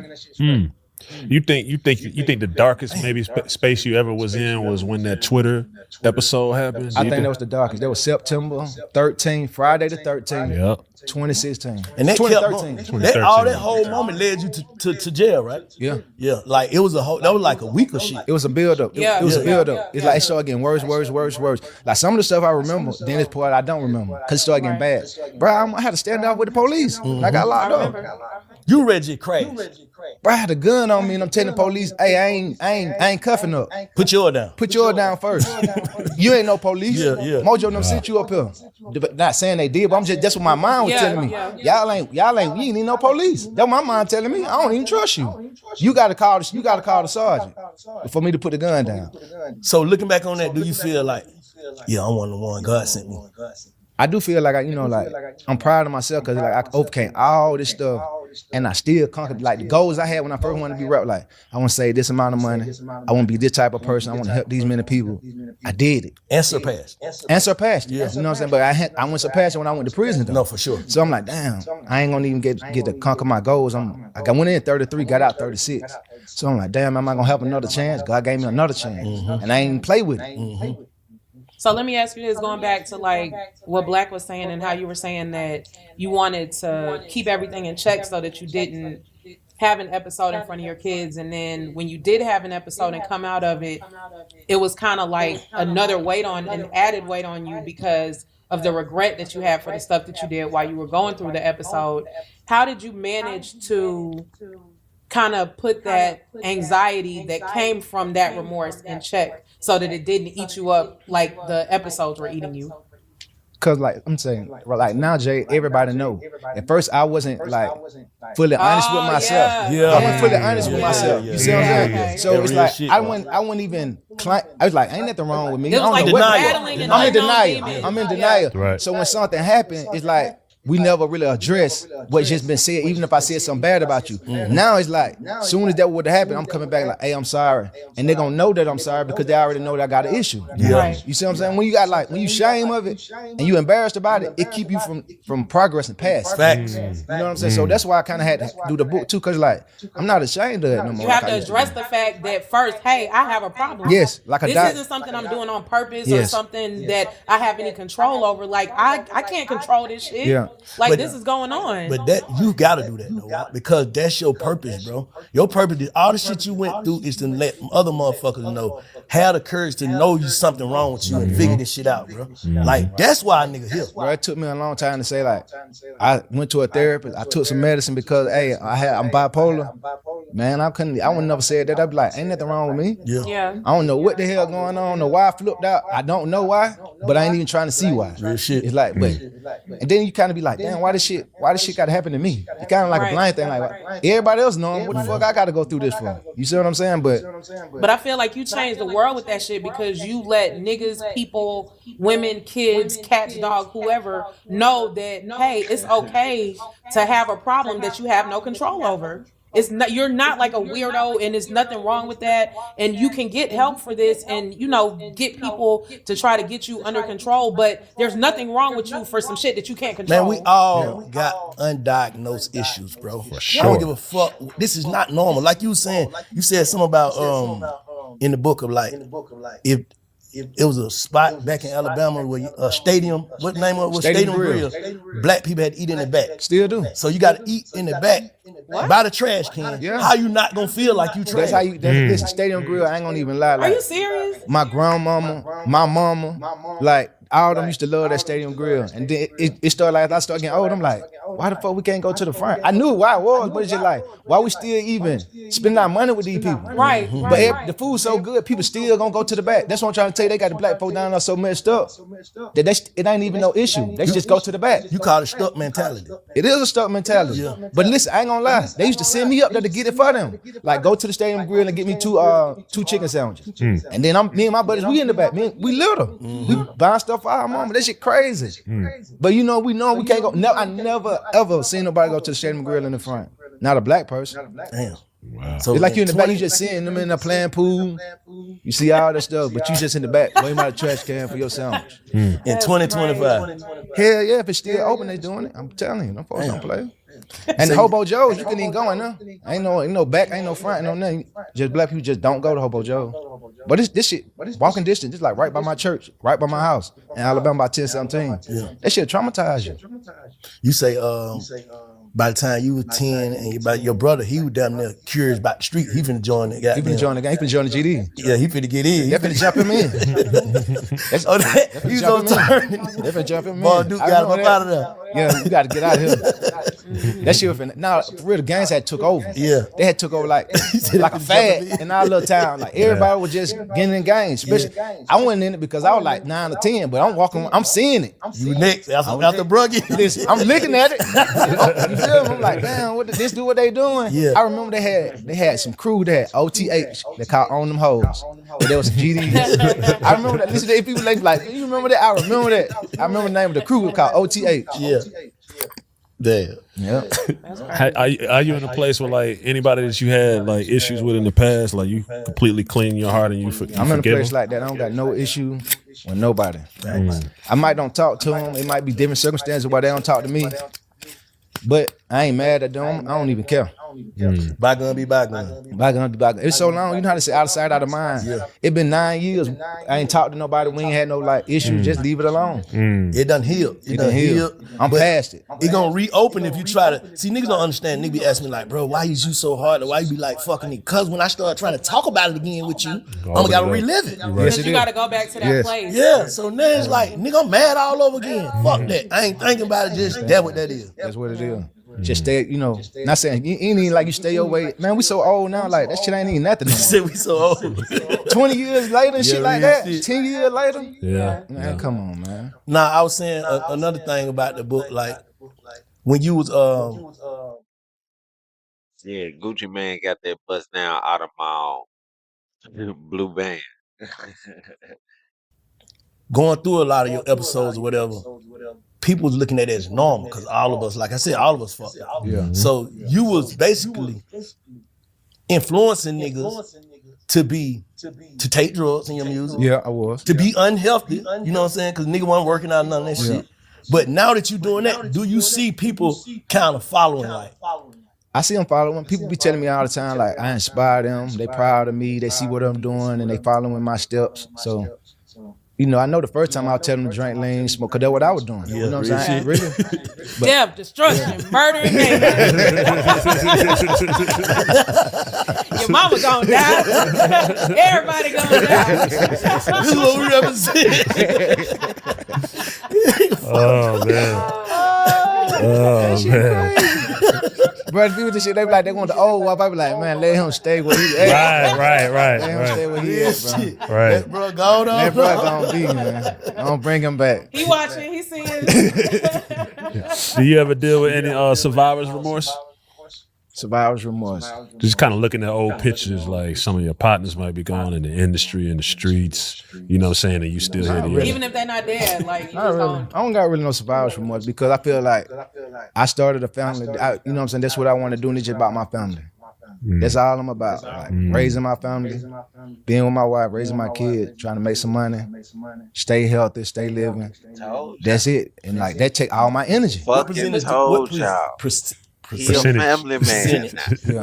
You think the darkest maybe space you ever was in was when that Twitter episode happened? I think that was the darkest. That was September 13th, Friday the 13th, Yep. 2016. And that 2013. kept going. All that whole moment led you to jail, right? Yeah. Yeah. Like that was like a week of shit. It was a build up. It was a build up. It's like it started getting worse. Like some of the stuff I remember, then this part I don't remember because it started getting bad. Bro, I had to stand off with the police. I got locked up. You ready to crash. Bro, I had a gun on me and I'm telling the police, hey, I ain't cuffing up. Put yours down. Put yours down first. You ain't no police. Yeah. Mojo them sent you up here. Not saying they did, but that's what my mind was telling me. Y'all ain't, you ain't need no police. That's what my mind telling me. I don't even trust you. You gotta call the sergeant for me to put the gun down. So looking back on that, do you feel like, yeah, I'm one of the one God sent me? I do feel like I'm proud of myself because I overcame all this stuff and I still conquered like the goals I had when I first wanted to be rap. Like I want to save this amount of money. I want to be this type of person. I want to help these many people. I did it and surpassed. Yeah, you know what I'm saying. But I went surpassed when I went to prison though. No, for sure. So I'm like, damn, I ain't gonna even get to conquer my goals. I went in 33, got out 36. So I'm like, damn, am I gonna have another chance? God gave me another chance, and I ain't even play with it. So let me ask you this, going back to like what Black was saying and how you were saying that you wanted to keep everything in check so that you didn't have an episode in front of your kids. And then when you did have an episode and come out of it, it was kind of like another an added weight on you because of the regret that you had for the stuff that you did while you were going through the episode. How did you manage to kind of put that anxiety that came from that remorse in check so that it didn't eat you up like the episodes were eating you? Cause like I'm saying, like now, Jay, everybody know. At first, I wasn't like fully honest with myself. I wasn't fully honest with myself. You see what I'm saying? So it's like I wouldn't even. I was like, ain't nothing wrong with me. It was like I'm in denial. Right. So when something happened, it's like we never really address what's just been said, even if I said something bad about you. Now it's like, soon as that would have happened, I'm coming back like, hey, I'm sorry. And they're gonna know that I'm sorry because they already know that I got an issue. You see what I'm saying? When you got like, when you shame of it and you embarrassed about it, it keep you from progressing past. Facts. You know what I'm saying? So that's why I kind of had to do the book too, because like, I'm not ashamed of it no more. You have to address the fact that first, hey, I have a problem. Yes, like a this isn't something I'm doing on purpose or something that I have any control over. Like I can't control this shit. Yeah. Like But- this is going on. But that you gotta do that though, because that's your purpose, bro. Your purpose is all the shit you went through is to let other motherfuckers know. Have the courage to know you something wrong with you and figure this shit out, bro. Like that's why a nigga here. Bro, it took me a long time to say like, I went to a therapist. I took some medicine because hey, I'm bipolar. Man, I would never say that. I'd be like, ain't nothing wrong with me. Yeah. I don't know what the hell going on. I don't know why I flipped out. I don't know why, but I ain't even trying to see why. Real shit. It's like, but and then you kind of be like, damn, why this shit got to happen to me? It's kind of like a blind thing. Like everybody else knowing what the fuck I got to go through this for. You see what I'm saying? But I feel like you changed the world with that shit because you let niggas, people, women, kids, cats, dogs, whoever know that, hey, it's okay to have a problem that you have no control over. It's not, you're not like a weirdo and there's nothing wrong with that. And you can get help for this and, you know, get people to try to get you under control. But there's nothing wrong with you for some shit that you can't control. Man, we all got undiagnosed issues, bro. For sure. I don't give a fuck. This is not normal. Like you was saying, you said something about in the book of like, if it was a spot back in Alabama where a stadium, what name of it was? Stadium Grill. Black people had to eat in the back. Still do. So you got to eat in the back by the trash can. Yeah. How you not gonna feel like you trash? That's how you. Listen, Stadium Grill. I ain't gonna even lie. Like, are you serious? My grandmama, my mama, like all of them used to love that Stadium Grill. And then it started like I started getting old. I'm like, why the fuck we can't go to the front? I knew why it was, but it's just like, why we still even spending our money with these people? Right. But the food's so good, people still gonna go to the back. That's what I'm trying to tell you. They got the black folk down there so messed up that it ain't even no issue. They just go to the back. You call it stuck mentality. It is a stuck mentality. Yeah. But listen, I ain't gonna lie. They used to send me up there to get it for them. Like go to the Stadium Grill and get me two chicken sandwiches. And then me and my buddies, we in the back. We little. We buying stuff for our mama. That shit crazy. But you know, we can't go. I never ever seen nobody go to the Stadium Grill in the front. Not a black person. Damn. Wow. So it's like you in the back, you just seeing them in there playing pool. You see all that stuff, but you just in the back, waiting by the trash can for your sandwich. In 2025. Hell yeah, if it's still open, they doing it. I'm telling you, them folks don't play. And the Hobo Joe's, you can even go in there. Ain't no back, ain't no front, ain't no nothing. Just black people just don't go to Hobo Joe's. But this shit, walking distance, just like right by my church, right by my house in Alabama by 1017. Yeah. That shit traumatize you. You say, by the time you was 10 and your brother, he was down there curious about the street. He finna join the guy. He finna join the gang. He finna join the GD. Yeah, he finna get in. He finna jump him in. He was on turn. They finna jump him in. Boy, Duke got him up out of there. Yeah, you got to get out of here. That shit was finna. Now, for real, the gangs had took over. Yeah. They had took over like a fad in our little town. Like everybody was just getting in gangs. Especially, I went in it because I was like 9 or 10, but I'm seeing it. You next after Bruggy. Listen, I'm looking at it. You feel me? I'm like, damn, what did this do? What they doing? Yeah. I remember they had some crew that had OTH. They called On Them Hoes. But there was some GDs. I remember that. Listen to people like, you remember that? I remember that. I remember the name of the crew was called OTH. Yeah. Damn. Yeah. Are you in a place where like anybody that you had like issues with in the past, like you completely clean your heart and you forgive I'm in a place them? like that. I don't got no issue with nobody. I might don't talk to them. It might be different circumstances why they don't talk to me. But I ain't mad at them. I don't even care. Bygone be bygone. Bygone be bygone. It's so long. You know how to say out of sight, out of mind. Yeah. It been 9 years. I ain't talked to nobody. We ain't had no like issues. Just leave it alone. It done healed. It done healed. I'm past it. It gonna reopen if you try to. See, niggas don't understand. Niggas be asking me like, bro, why is you so hard? Or why you be like fucking me? Cause when I start trying to talk about it again with you, I'm gonna gotta relive it. Because you gotta go back to that place. Yeah. So now it's like, nigga, I'm mad all over again. Fuck that. I ain't thinking about it. Just that what that is. That's what it is. Just stay, you know, not saying you ain't even like you stay your way. Man, we so old now, like that shit ain't even nothing. You said we so old. 20 years later and shit like that. Shit. 10 years later. Yeah. Man, come on, man. Nah, I was saying another thing about the book, like when you was Yeah, GucciMane got that bust down out of my blue band. going through a lot of your episodes or whatever, people was looking at it as normal because all of us, like I said, all of us fucked up. Yeah. So you was basically influencing niggas to take drugs in your music. Yeah, I was. To be unhealthy, you know what I'm saying? Because nigga wasn't working out none of that shit. But now that you're doing that, do you see people kind of following like? I see them following. People be telling me all the time, like, I inspire them. They proud of me. They see what I'm doing, and they following my steps. So, you know, I know the first time I'll tell them to drink lean, smoke, because that's what I was doing. You know what I'm saying? Really? Death, destruction, murder, and mayhem. Your mama gonna die. Everybody gonna die. This is what we represent. Oh, man. Oh, man. Bro, people this shit, they be like, they want the old WOP. I be like, man, let him stay where he at. Right. Let him stay where he at, bro. Right. Let bro go on. Let bro gonna be, man. Don't bring him back. He watching, he seeing. Do you ever deal with any survivor's remorse? Survivor's remorse. Just kind of looking at old pictures, like some of your partners might be gone in the industry, in the streets, you know what I'm saying, and you still here together. Even if they're not dead, like, you Not just really. don't. I don't got really no survivor's remorse because I feel like I started a family. You know what I'm saying? That's what I want to do, and it's just about my family. That's all I'm about. Like raising my family, being with my wife, raising my kids, trying to make some money, stay healthy, stay living. That's it. And like that take all my energy. Fucking told y'all. He a family man.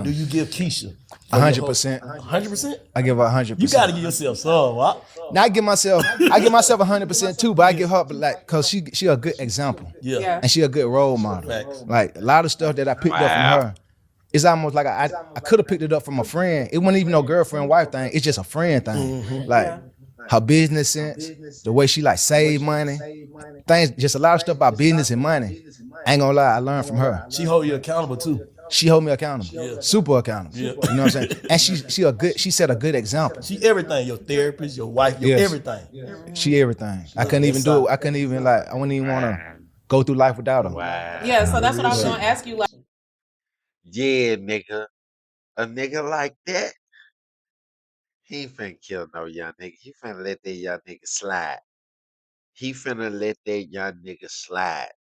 Do you give Keisha 100%? 100%? I give her 100%. You gotta give yourself some. What? Now I give myself 100% too, but I give her like cause she a good example. Yeah. And she a good role model. Facts. Like a lot of stuff that I picked up from her. It's almost like I could have picked it up from a friend. It wasn't even no girlfriend wife thing. It's just a friend thing. Like her business sense, the way she like save money, things. Just a lot of stuff about business and money. I ain't gonna lie, I learned from her. She hold you accountable too. She hold me accountable, super accountable. You know what I'm saying? And she set a good example. She everything. Your therapist, your wife, your everything. She everything. I couldn't even do it. I couldn't even I wouldn't even want to go through life without her. Yeah, so that's what I was gonna ask you. Like, Yeah, nigga. A nigga like that, he ain't finna kill no young nigga. He finna let that young nigga slide. He finna let that young nigga slide.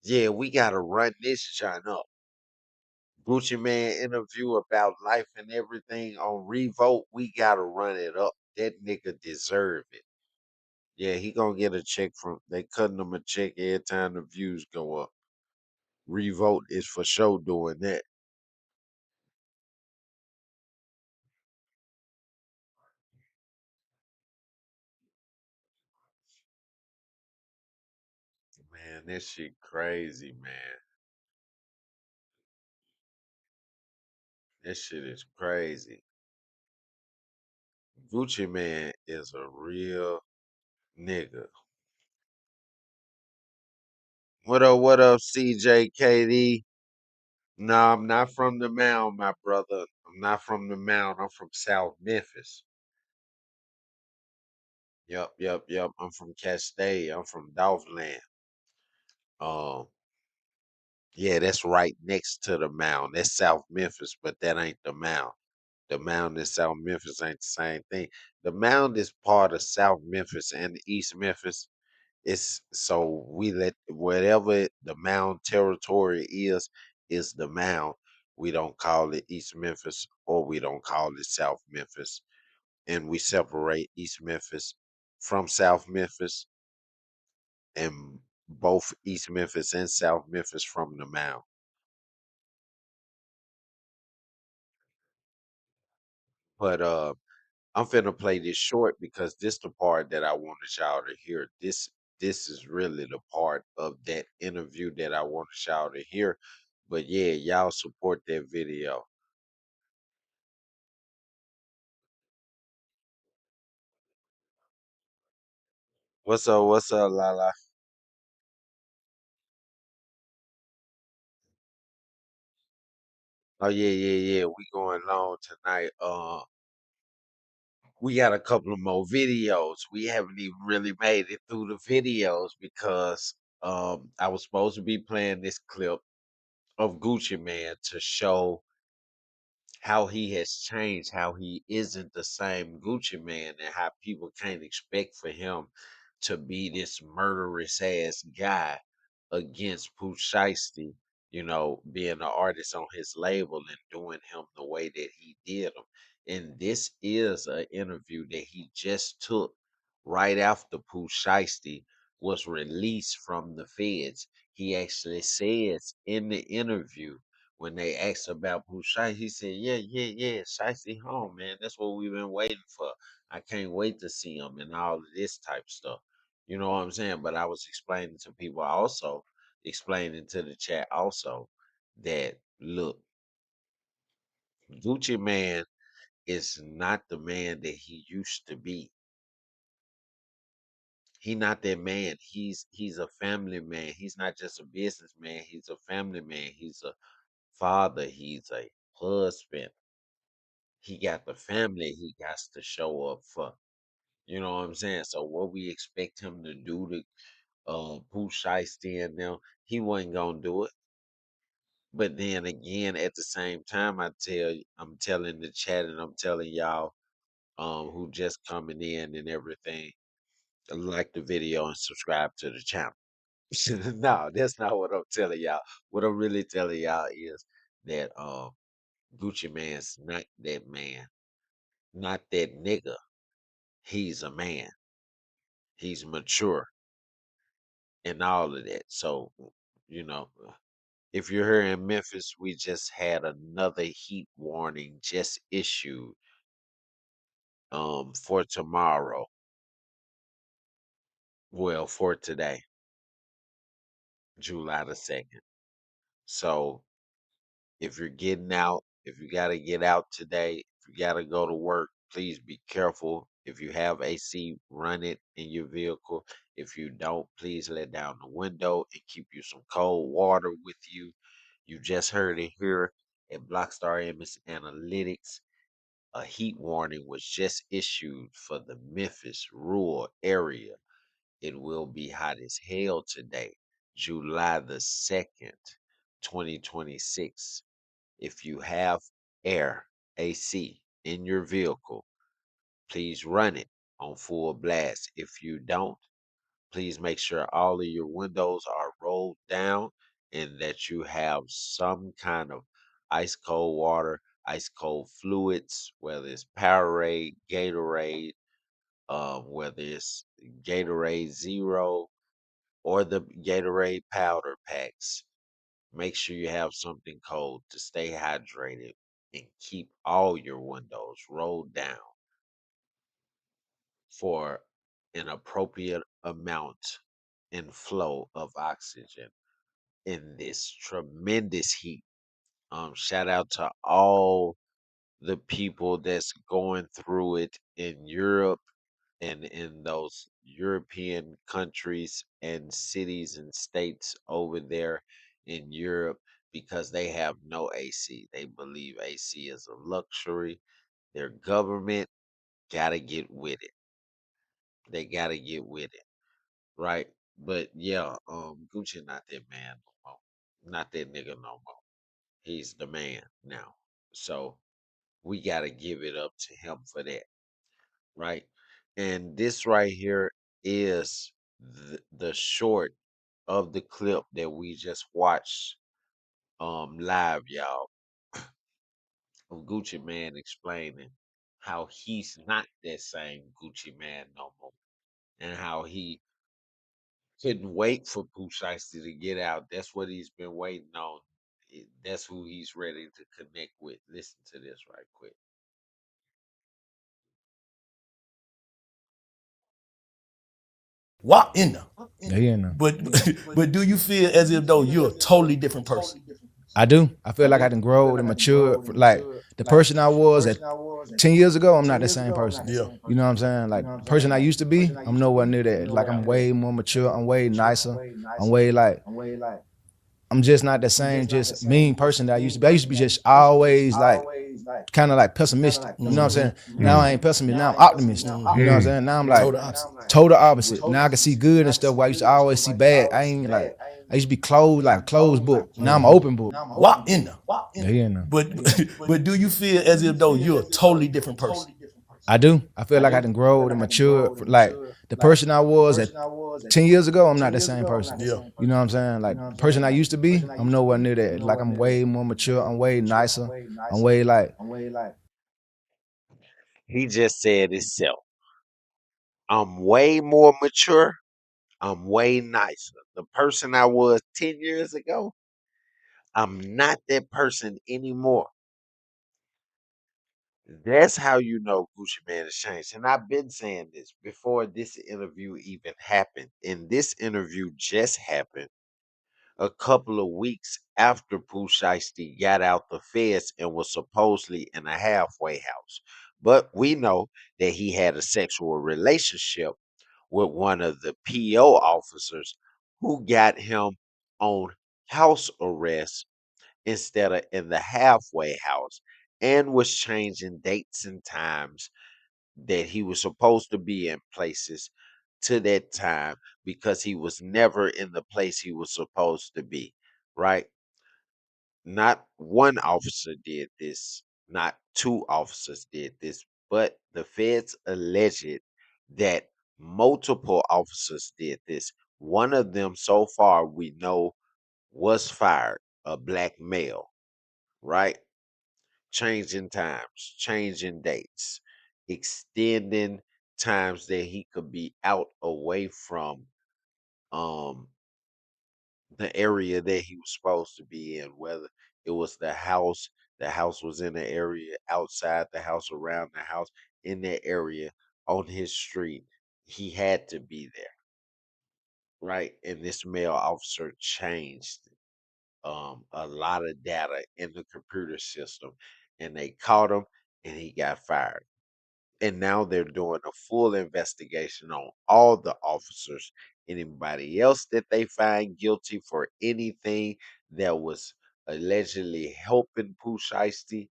Yeah, we gotta run this joint up. GucciMane interview about life and everything on Revolt. We gotta run it up. That nigga deserve it. Yeah, he gonna get a check from. They cutting him a check every time the views go up. Revolt is for sure doing that. Man, this shit crazy, man. This shit is crazy. GucciMane is a real nigga. What up, CJKD? No, I'm not from the mound, my brother. I'm not from the mound. I'm from South Memphis. Yep. I'm from Castaic. I'm from Dolphland. Um, yeah, that's right next to the mound. That's South Memphis, but that ain't the mound. The mound in South Memphis ain't the same thing. The mound is part of South Memphis and East Memphis. It's so we let whatever the mound territory is the mound. We don't call it East Memphis or we don't call it South Memphis. And we separate East Memphis from South Memphis and both East Memphis and South Memphis from the mound. But I'm finna play this short because this the part that I wanted y'all to hear. This is really the part of that interview that I wanted y'all to hear. But yeah, y'all support that video. What's up, Lala? Oh yeah. We going long tonight. We got a couple of more videos. We haven't even really made it through the videos because I was supposed to be playing this clip of GucciMane to show how he has changed, how he isn't the same GucciMane, and how people can't expect for him to be this murderous ass guy against Pooh Shiesty, being an artist on his label and doing him the way that he did him. And this is an interview that he just took right after Pooh Shiesty was released from the feds. He actually says in the interview, when they asked about Pooh Shiesty, he said, yeah, Shiesty home, man. That's what we've been waiting for. I can't wait to see him and all of this type stuff. You know what I'm saying? But I was explaining to people also, explaining to the chat also, that look, GucciMane is not the man that he used to be. He not that man. He's a family man. He's not just a businessman. He's a family man. He's a father. He's a husband. He got the family he got to show up for. You know what I'm saying? So what we expect him to do to Pooh Shiesty and them, he wasn't gonna do it. But then again, at the same time, I'm telling the chat and I'm telling y'all who just coming in and everything, like the video and subscribe to the channel. No, that's not what I'm telling y'all. What I'm really telling y'all is that GucciMane's not that man, not that nigga. He's a man. He's mature and all of that. So, you know, if you're here in Memphis, we just had another heat warning just issued for tomorrow. Well, for today, July the 2nd. So if you're getting out, if you got to get out today, if you got to go to work, please be careful. If you have AC, run it in your vehicle. If you don't, please let down the window and keep you some cold water with you. You just heard it here at Blocstarr Imis Analytics. A heat warning was just issued for the Memphis rural area. It will be hot as hell today, July the 2nd, 2026. If you have air, AC, in your vehicle, please run it on full blast. If you don't, please make sure all of your windows are rolled down and that you have some kind of ice cold water, ice cold fluids, whether it's Powerade, Gatorade, whether it's Gatorade Zero or the Gatorade powder packs. Make sure you have something cold to stay hydrated and keep all your windows rolled down for an appropriate amount and flow of oxygen in this tremendous heat. Shout out to all the people that's going through it in Europe and in those European countries and cities and states over there in Europe because they have no AC. They believe AC is a luxury. Their government got to get with it. They got to get with it, right? But yeah, Gucci not that man no more. Not that nigga no more. He's the man now. So we got to give it up to him for that, right? And this right here is the short of the clip that we just watched live, y'all, of GucciMane explaining how he's not that same GucciMane no more, and how he couldn't wait for Pooh Shiesty to get out. That's what he's been waiting on. That's who he's ready to connect with. Listen to this right quick. WAP in there. Yeah, he in there. But do you feel as if though you're a totally different person? I do. I feel like I done grown and matured. Like the person I was at 10 years ago, I'm not the same person. Yeah. You know what I'm saying? Like the person I used to be, I'm nowhere near that. Like I'm way more mature. I'm way nicer. I'm way like, I'm just not the same just mean person that I used to be. I used to be just always like kind of like pessimistic. You know what I'm saying? Now I ain't pessimist. Now I'm optimist. You know what I'm saying? Now I'm like total opposite. Now I can see good and stuff where I used to always see bad. I ain't like, I used to be closed, like a closed book. Now I'm an open book. WAP in there. Yeah, he in there. But do you feel as if though you're a totally different person? I do. I feel like I done grown and matured. Like the person I was at 10 years ago, I'm not the same person. Yeah. You know what I'm saying? Like the person I used to be, I'm nowhere near that. Like I'm way more mature. I'm way nicer. I'm way like. He just said itself. I'm way more mature. I'm way nicer. The person I was 10 years ago, I'm not that person anymore. That's how you know GucciMane has changed. And I've been saying this before this interview even happened. And this interview just happened a couple of weeks after Pooh Shiesty got out the feds and was supposedly in a halfway house. But we know that he had a sexual relationship with one of the PO officers who got him on house arrest instead of in the halfway house, and was changing dates and times that he was supposed to be in places to that time because he was never in the place he was supposed to be, right? Not one officer did this, not two officers did this, but the feds alleged that multiple officers did this. One of them, so far, we know was fired, a black male, right? Changing times, changing dates, extending times that he could be out away from um the area that he was supposed to be in, whether it was the house was in the area, outside the house, around the house, in that area, on his street. He had to be there, right? And this male officer changed a lot of data in the computer system, and they caught him, and he got fired. And now they're doing a full investigation on all the officers, anybody else that they find guilty for anything that was allegedly helping Pooh Shiesty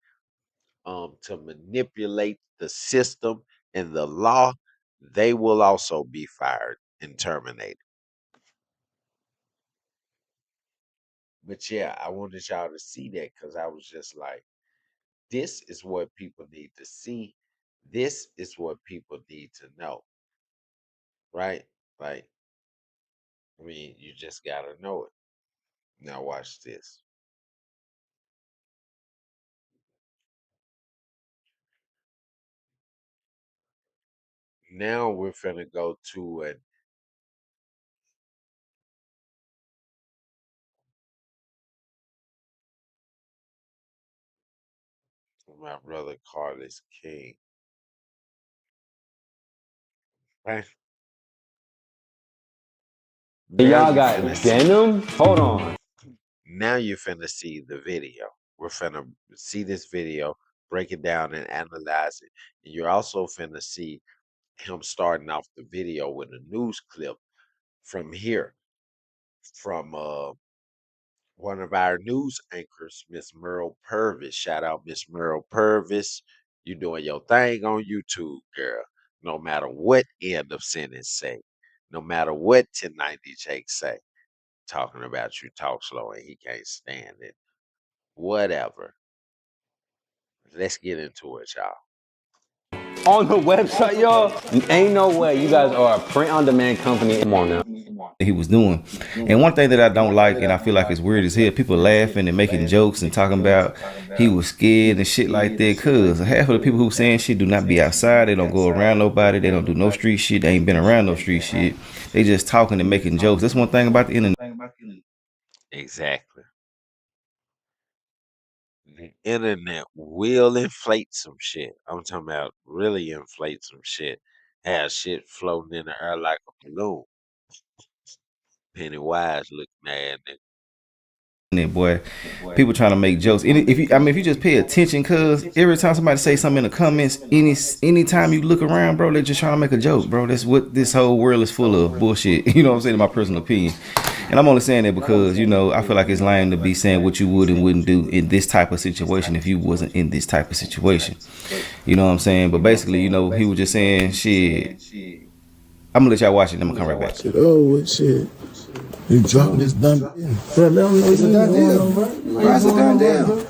to manipulate the system and the law. They will also be fired and terminated. But yeah, I wanted y'all to see that because I was just like, this is what people need to see. This is what people need to know, right? Like, I mean, you just gotta know it. Now watch this. Now we're finna go to my brother Carlos King. Right? Y'all got denim? Hold on. Now you're finna see the video. We're finna see this video, break it down and analyze it. And you're also finna see him starting off the video with a news clip from here, from one of our news anchors, Miss Merle Purvis. Shout out Miss Merle Purvis. You doing your thing on YouTube, girl. No matter what end of sentence say, no matter what 1090 Jake say, talking about you talk slow and he can't stand it. Whatever. Let's get into it, y'all. On the website, y'all, ain't no way you guys are a print-on-demand company. Come on now. He was doing. And one thing that I don't like, and I feel like it's weird as hell, people laughing and making jokes and talking about he was scared and shit like that, cause half of the people who saying shit do not be outside, they don't go around nobody, they don't do no street shit, they ain't been around no street shit, they just talking and making jokes. That's one thing about the internet. Exactly. The internet will inflate some shit. I'm talking about really inflate some shit. Have shit floating in the air like a balloon. Pennywise look mad. Boy, people trying to make jokes. If you just pay attention, cause every time somebody say something in the comments, anytime you look around, bro, they're just trying to make a joke, bro. That's what this whole world is full of, bullshit. You know what I'm saying? In my personal opinion, and I'm only saying that because I feel like it's lame to be saying what you would and wouldn't do in this type of situation if you wasn't in this type of situation. You know what I'm saying? But basically, he was just saying shit. I'm gonna let y'all watch it. Then I'm gonna come right back. Oh, shit. You dropping this dumb. Bro, let them know it's a done deal. Bro, it's a done deal.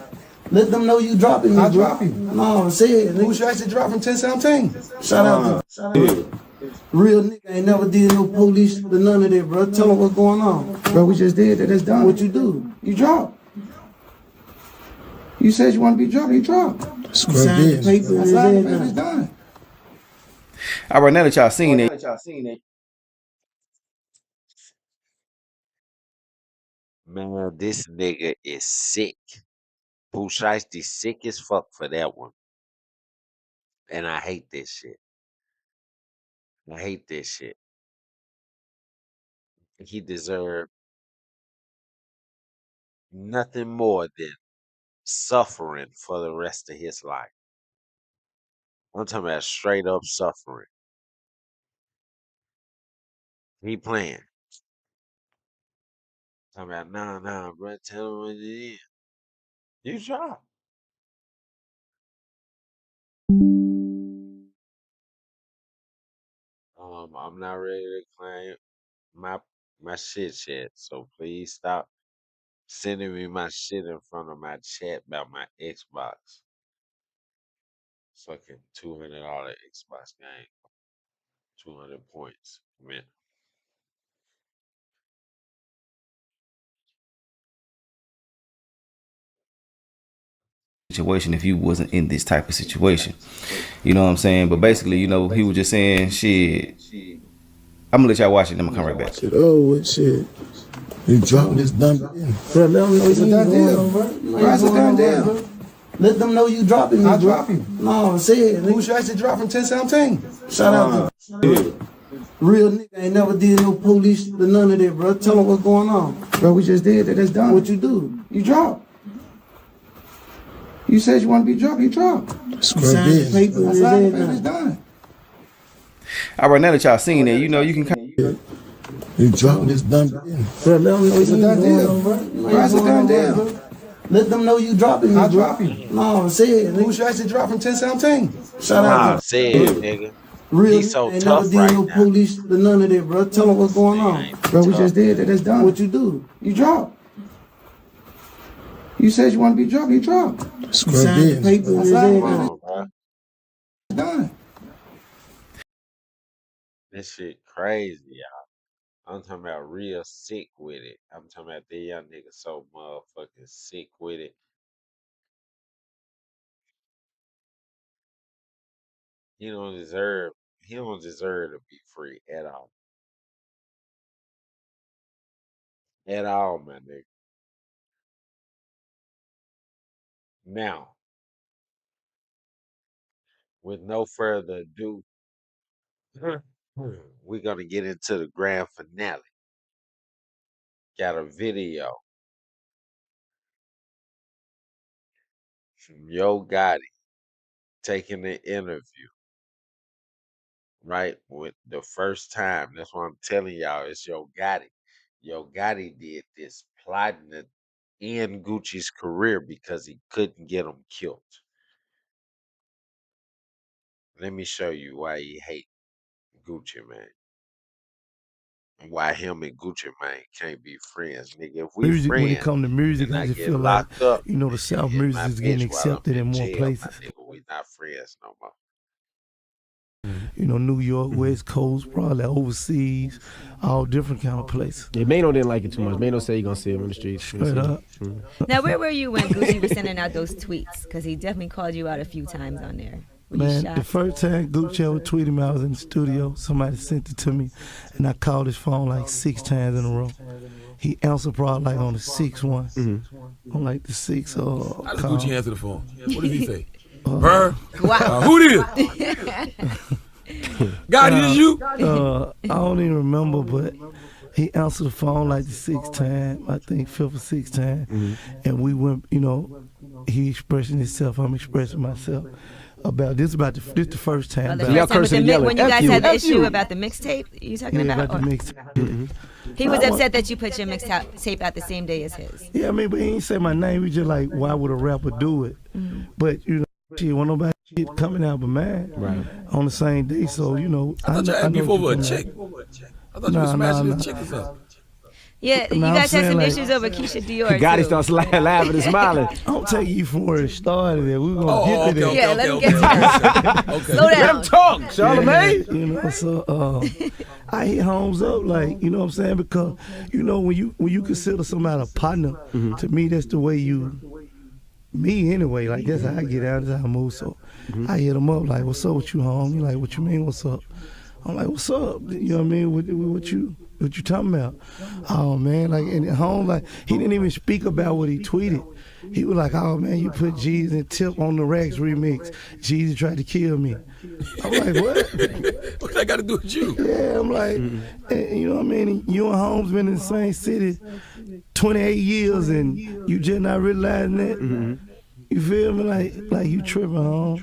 Let them know you dropping me, I bro. drop you. No, say it. Pooh Shiesty dropped from 1017. Shout out to real nigga. Ain't never did no police or none of that, bro. Tell them what's going on. Bro, we just did that. That's done. What you do? You drop. You said you want to be dropped, you drop. Scrub this. It's done. All right, now that y'all seen it, Man, this nigga is sick. Pooh Shiesty sick as fuck for that one. And I hate this shit. I hate this shit. He deserved nothing more than suffering for the rest of his life. I'm talking about straight up suffering. He playing. Talking about, nah, bro, tell him what it is. You drop. I'm not ready to claim my shit yet, so please stop sending me my shit in front of my chat about my Xbox. Fucking $200 Xbox game. 200 points. Man. situation if you wasn't in this type of situation. You know what I'm saying? But basically, you know, he was just saying, shit, I'm gonna let y'all watch it, then I'm gonna come right back. Shit. You dropping this done. Bro, let them know It's a done deal. Bro, it's a done deal. Let them know you dropping me, I bro. drop you. No, say it. Pooh Shiesty dropped from 1017. Shout out to real nigga. Ain't never did no police or none of that, bro. Tell them what's going on. Bro, we just did that. That's done. What you do? You drop. You said you want to be dropped, you drop. Scrub this. It's done. All right, now that y'all seen it, you know, you can kind of... You dropping this done. Bro, let them know It's a done deal. Bro, it's a done deal. Let them know you dropping me, I bro. drop you. No, say it. Pooh Shiesty dropped from 1017. Shout out to Say it, nigga. real He's so ain't tough never did right no now. police or none of that, bro. Tell them what's going on. Bro, we just did that. That's done. What you do? You drop. You said you want to be dropped, you drop. Scrub this. It's done. This shit crazy, y'all. I'm talking about real sick with it. I'm talking about the young nigga so motherfucking sick with it. He don't deserve to be free at all. At all, my nigga. Now, with no further ado, we're gonna get into the grand finale. Got a video from Yo Gotti taking the interview, right? With the first time. That's what I'm telling y'all. It's Yo Gotti. Yo Gotti did this plotting to end Gucci's career because he couldn't get him killed. Let me show you why he hate Gucci, man. And why him and GucciMane can't be friends, nigga. If we music, friends, when it comes to music, and I just get feel like, locked up, you know, the South and hit music my is getting bitch while I'm accepted in more jail, places. my nigga, we not friends no more. You know, New York, West Coast, probably overseas, all different kind of places. Yeah, Mano didn't like it too much. Mano said he gonna see him in the streets. Straight up. Now, where were you when Gucci was sending out those tweets? Because he definitely called you out a few times on there. Were you Man, shocked? the first time Gucci ever tweeted me, I was in the studio. Somebody sent it to me, and I called his phone like 6 times in a row. He answered probably like on the 6th one. On like the 6th. How did call. Gucci answer the phone? What did he say? Burr? Who did? God, is you? I don't even remember, but he answered the phone like the 6th time, I think 5th or 6th time. And we went, you know, he expressing himself, I'm expressing myself. About this the first time. Oh, the first time with the when you guys had the issue about the mixtape, you talking about? the mixtape. He was upset that you put your mixtape out the same day as his. Yeah, I mean, but he ain't say my name. We just like, why would a rapper do it? But you know, shit, when nobody shit coming out but mine on the same day. So you know, I thought you asked me for a check. I thought you were smashing his check or something. Yeah, you Now I'm guys had saying some like, issues over Keisha Dior Gotti too. starts laughing and smiling. I'm taking you from where it started. And we're gonna Oh, get to okay, that. okay, Yeah, okay, let him okay, get to okay, that. okay. Slow Let down. him talk, Charlamagne. You know, so I hit Holmes up like, you know what I'm saying? Because you know when you consider somebody a partner, to me that's the way me anyway. Like that's how I get out, that's how I move. So I hit him up like, what's up with you, Holmes? He like, what you mean, what's up? I'm like, what's up? You know what I mean? What you talking about? Oh man, like and home, like he didn't even speak about what he tweeted. He was like, oh man, you put Jeezy and Tip on the Rex remix. Jeezy tried to kill me. I'm like, what? What that got to do with you? Yeah, I'm like, you know what I mean? You and Holmes been in the same city 28 years and you just not realizing that. You feel me? Like you tripping, Holmes.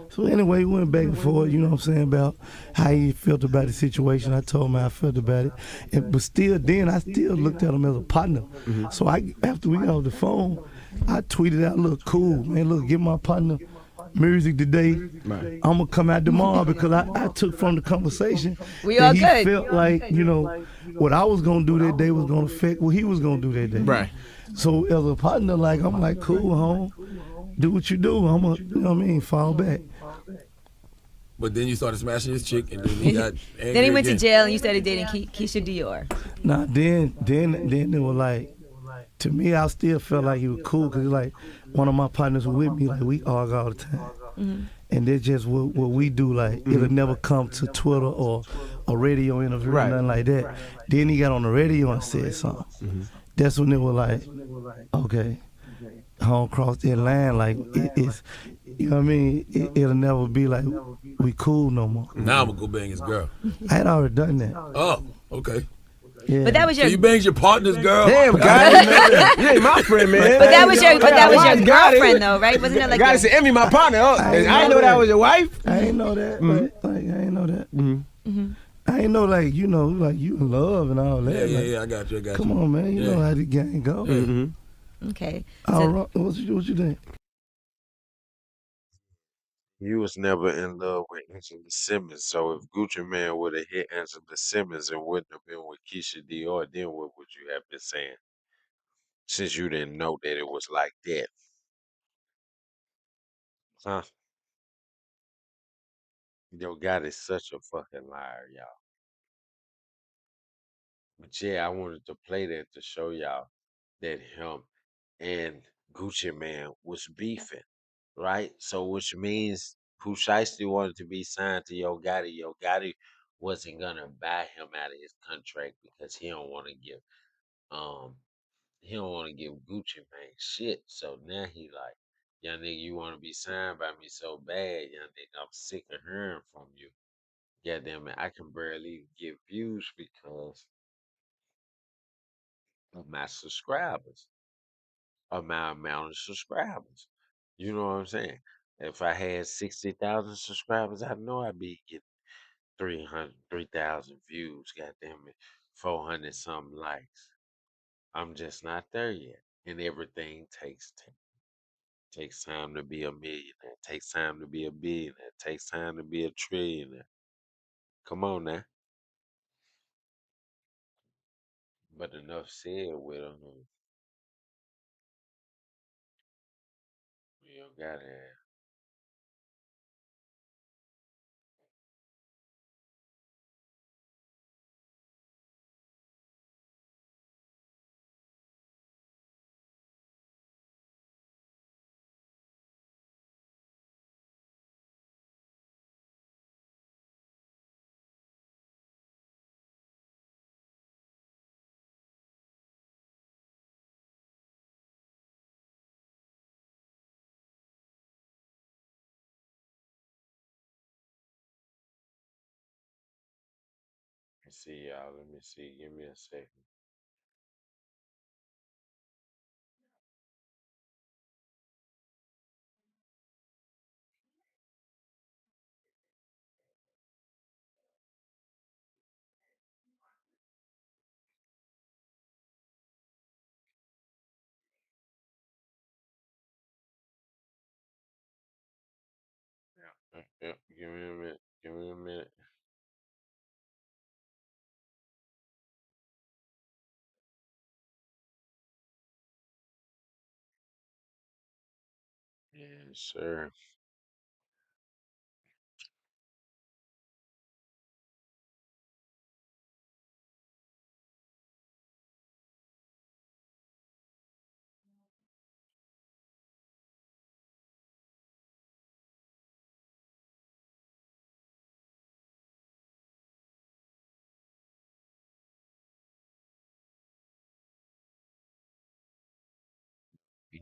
So anyway, we went back and forth, you know what I'm saying, about how he felt about the situation. I told him how I felt about it. But still then, I still looked at him as a partner. So after we got off the phone, I tweeted out, look, cool, man, look, give my partner music today. Right. I'm going to come out tomorrow because I took from the conversation We that all he good. felt like, you know, what I was going to do that day was going to affect what he was going to do that day. Right. So as a partner, like, I'm like, cool, home. Do what you do. I'm going to, you know what I mean, fall back. But then you started smashing his chick, and then he got angry Then he went again. to jail and you started dating Keisha Dior. Nah, then it was like, to me, I still felt like he was cool because like one of my partners was with me, like we argue all the time. And that's just what we do, like it'll never come to Twitter or a radio interview or nothing like that. Then he got on the radio and said something. That's when it was like, okay, home crossed that line, like it's, you know what I mean? It'll never be like we cool no more. Now I'm gonna go bang his girl. I had already done that. Oh, okay. Yeah. But that was So your. you banged your partner's girl? Damn, Gotti. You ain't my friend, man. But that was your Gotti. girlfriend though, right? Wasn't it like? Gotti said, Emmy, my partner. Oh, I didn't know that was your wife. I ain't know that. Like, I ain't know that. I ain't know, like, you know, like you in love and all that. Yeah, like, I got you. Come on, man. You know how the game go. Okay. All right. What you think? You was never in love with Angela Simmons, so if GucciMane would have hit Angela Simmons and wouldn't have been with Keisha Dior, then what would you have been saying? Since you didn't know that it was like that. Huh? Yo, God is such a fucking liar, y'all. But yeah, I wanted to play that to show y'all that him and GucciMane was beefing, right? So which means Pooh Shiesty wanted to be signed to Yo Gotti. Yo Gotti wasn't gonna buy him out of his contract because um he don't want to give GucciMane shit. So now he like, young nigga, you want to be signed by me so bad, young nigga, I'm sick of hearing from you. Goddamn it, I can barely get views because of my subscribers, of my amount of subscribers. You know what I'm saying? If I had 60,000 subscribers, I know I'd be getting 3,000 views, goddamn it, 400 something likes. I'm just not there yet. And everything takes time. Takes time to be a millionaire. Takes time to be a billionaire. Takes time to be a trillionaire. Come on now. But enough said with you gotta have. Let's see, y'all. Let me see. Give me a second. Give me a minute. Give me a minute. Yes, sir.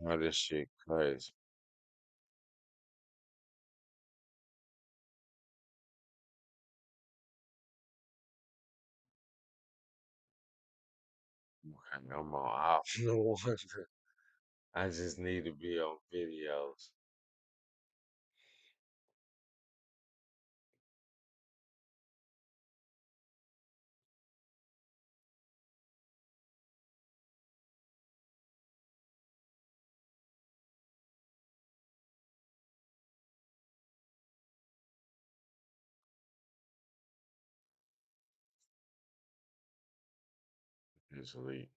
Oh, this shit crazy. I'm on off. No wonder. I just need to be on videos. It's elite.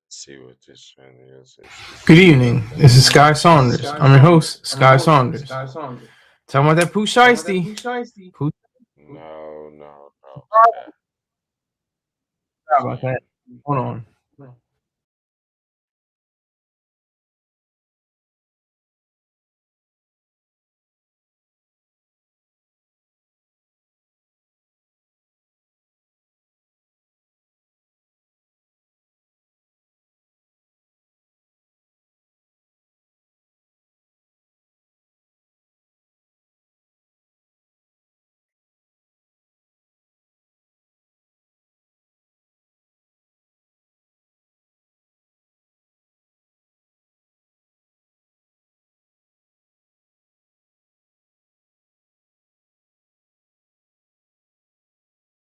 Let's see what this one is. Good evening. This is Sky Saunders. I'm your host, Sky Saunders. Tell me about that Pooh Shiesty. Pooh. No. Sorry about that. Hold on.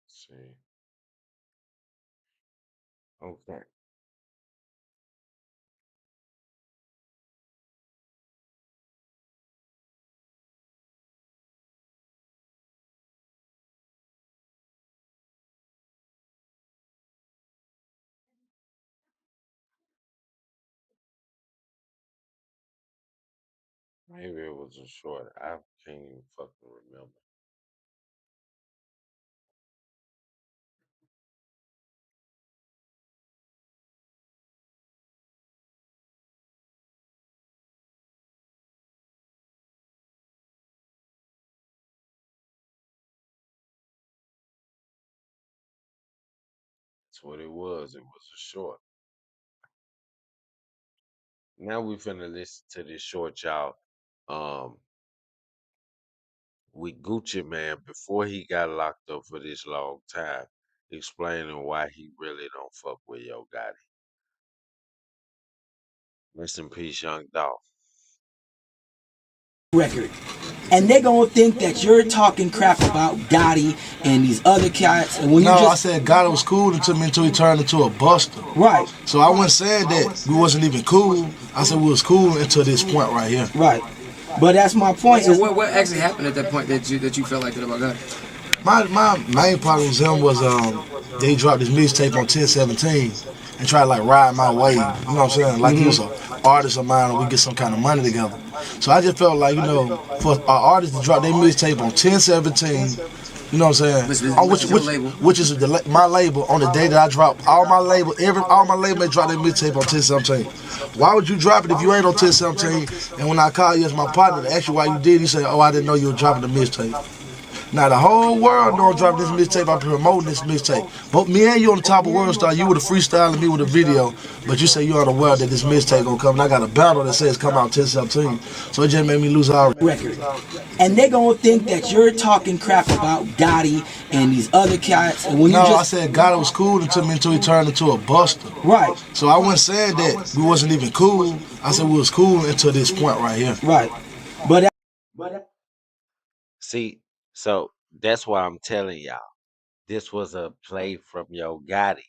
Let's see. Okay. Maybe it was a short. I can't even fucking remember. That's what it was. It was a short. Now we finna listen to this short, y'all. Um, with GucciMane before he got locked up for this long time, explaining why he really don't fuck with Yo Gotti. Rest in peace, Young Dolph. Record. And they're gonna think that you're talking crap about Gotti and these other cats. And when you I said Gotti was cool until he turned into a buster. Right. So I wasn't saying that we wasn't even cool. I said we was cool until this point right here. Right. But that's my point. So what actually happened at that point that you felt like that about Gotti? My main problem with him was they dropped this mixtape on 1017 and tried to like ride my way. You know what I'm saying? Like he was an artist of mine and we get some kind of money together. So I just felt like, for an artist to drop their mixtape on 1017, you know what I'm saying? Which is my label on the day that I drop all my label they drop their mixtape on 1017. Why would you drop it if you ain't on 1017? And when I call you as my partner to ask you why you did, you say, oh, I didn't know you were dropping the mixtape. Now the whole world don't drop this mixtape. I'm promoting this mixtape. But me and you on the top of World Star, you with a freestyle and me with a video. But you say you unaware that this mixtape gonna come. And I got a battle that says come out 10/17. So it just made me lose our record. And they're gonna think that you're talking crap about Gotti and these other cats. And when you I said Gotti was cool until he turned into a buster. Right. So I wasn't saying that we wasn't even cool. I said we was cool until this point right here. Right. But See, so that's why I'm telling y'all. This was a play from Yo Gotti.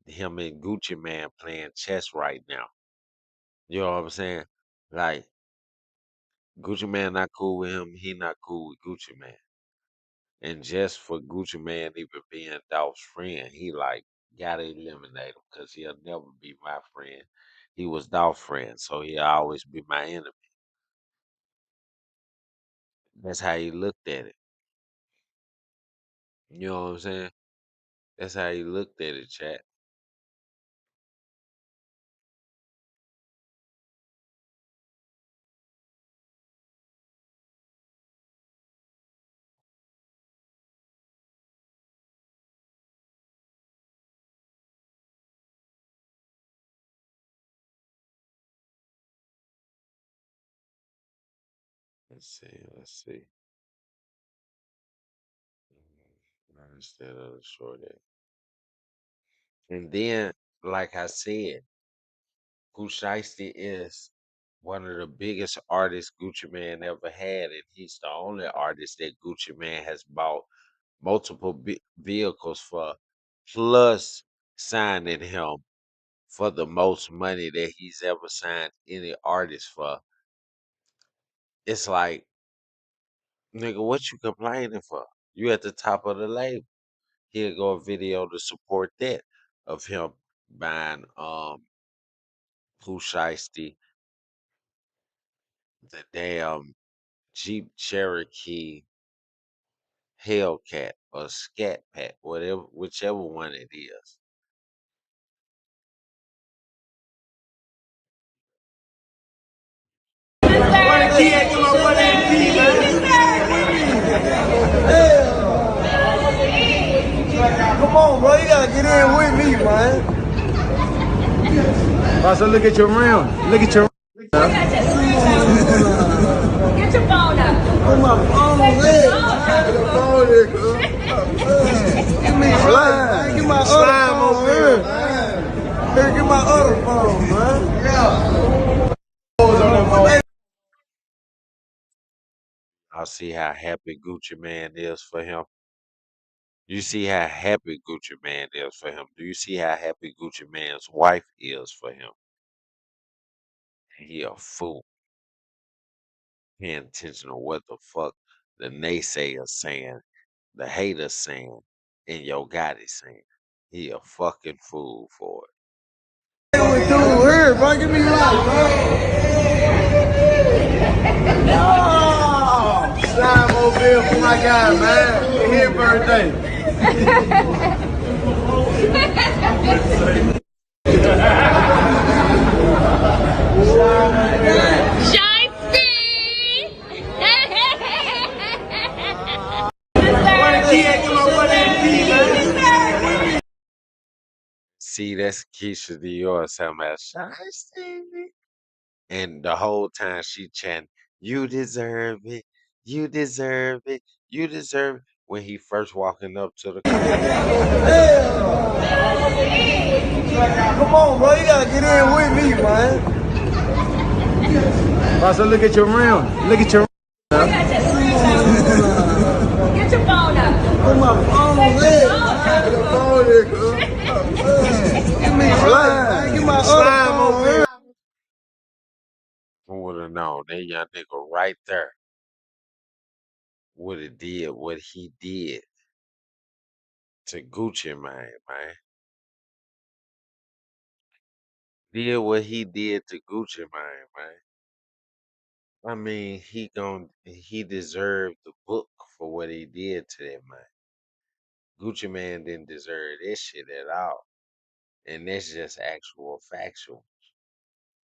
Him and GucciMane playing chess right now. You know what I'm saying? Like, GucciMane not cool with him, he not cool with GucciMane. And just for GucciMane even being Dolph's friend, he like gotta eliminate him because he'll never be my friend. He was Dolph's friend, so he'll always be my enemy. That's how he looked at it. You know what I'm saying? That's how he looked at it, chat. Let's see, let's see. Instead of the short end. And then, like I said, Pooh Shiesty is one of the biggest artists GucciMane ever had, and he's the only artist that GucciMane has bought multiple vehicles for, plus signing him for the most money that he's ever signed any artist for. It's like, nigga, what you complaining for? You at the top of the label. Here go a video to support that of him buying Pooh Shiesty the damn Jeep Cherokee Hellcat or Scat Pack, whatever, whichever one it is. Come on, bro. You gotta get in with me, man. So look at your rim. Look at your rim. Get your phone up. Put my phone on there. Give me slime. Get my other phone here. Here, get my other phone, man. I'll see how happy GucciMane is for him. You see how happy GucciMane is for him. Do you see how happy GucciMane's wife is for him? He a fool. Paying attention to what the fuck the naysayers saying, the haters saying, and Yo Gotti saying. He a fucking fool for it. Dude, here, bro. Give me life, bro. Oh, slime mobile for my guy, man. His birthday. See, that's Keisha Dior talking about Shiesty. And the whole time she chanting, you deserve it, you deserve it, you deserve it. When he first walking up to the car. Come on, bro. You gotta get in with me, man. So look at your rim. Look at your rim. Get your phone up. Put my phone on there. Give me slime. Get my other phone here. I would have known that young nigga right there would have did what he did to GucciMane, man. Did what he did to GucciMane, man. I mean, he deserved the book for what he did to that man. GucciMane didn't deserve this shit at all. And that's just actual factual.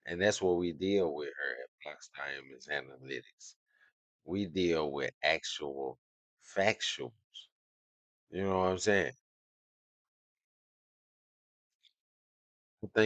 And that's what we deal with here at Blocstarr Imis Analytics. We deal with actual factuals. You know what I'm saying?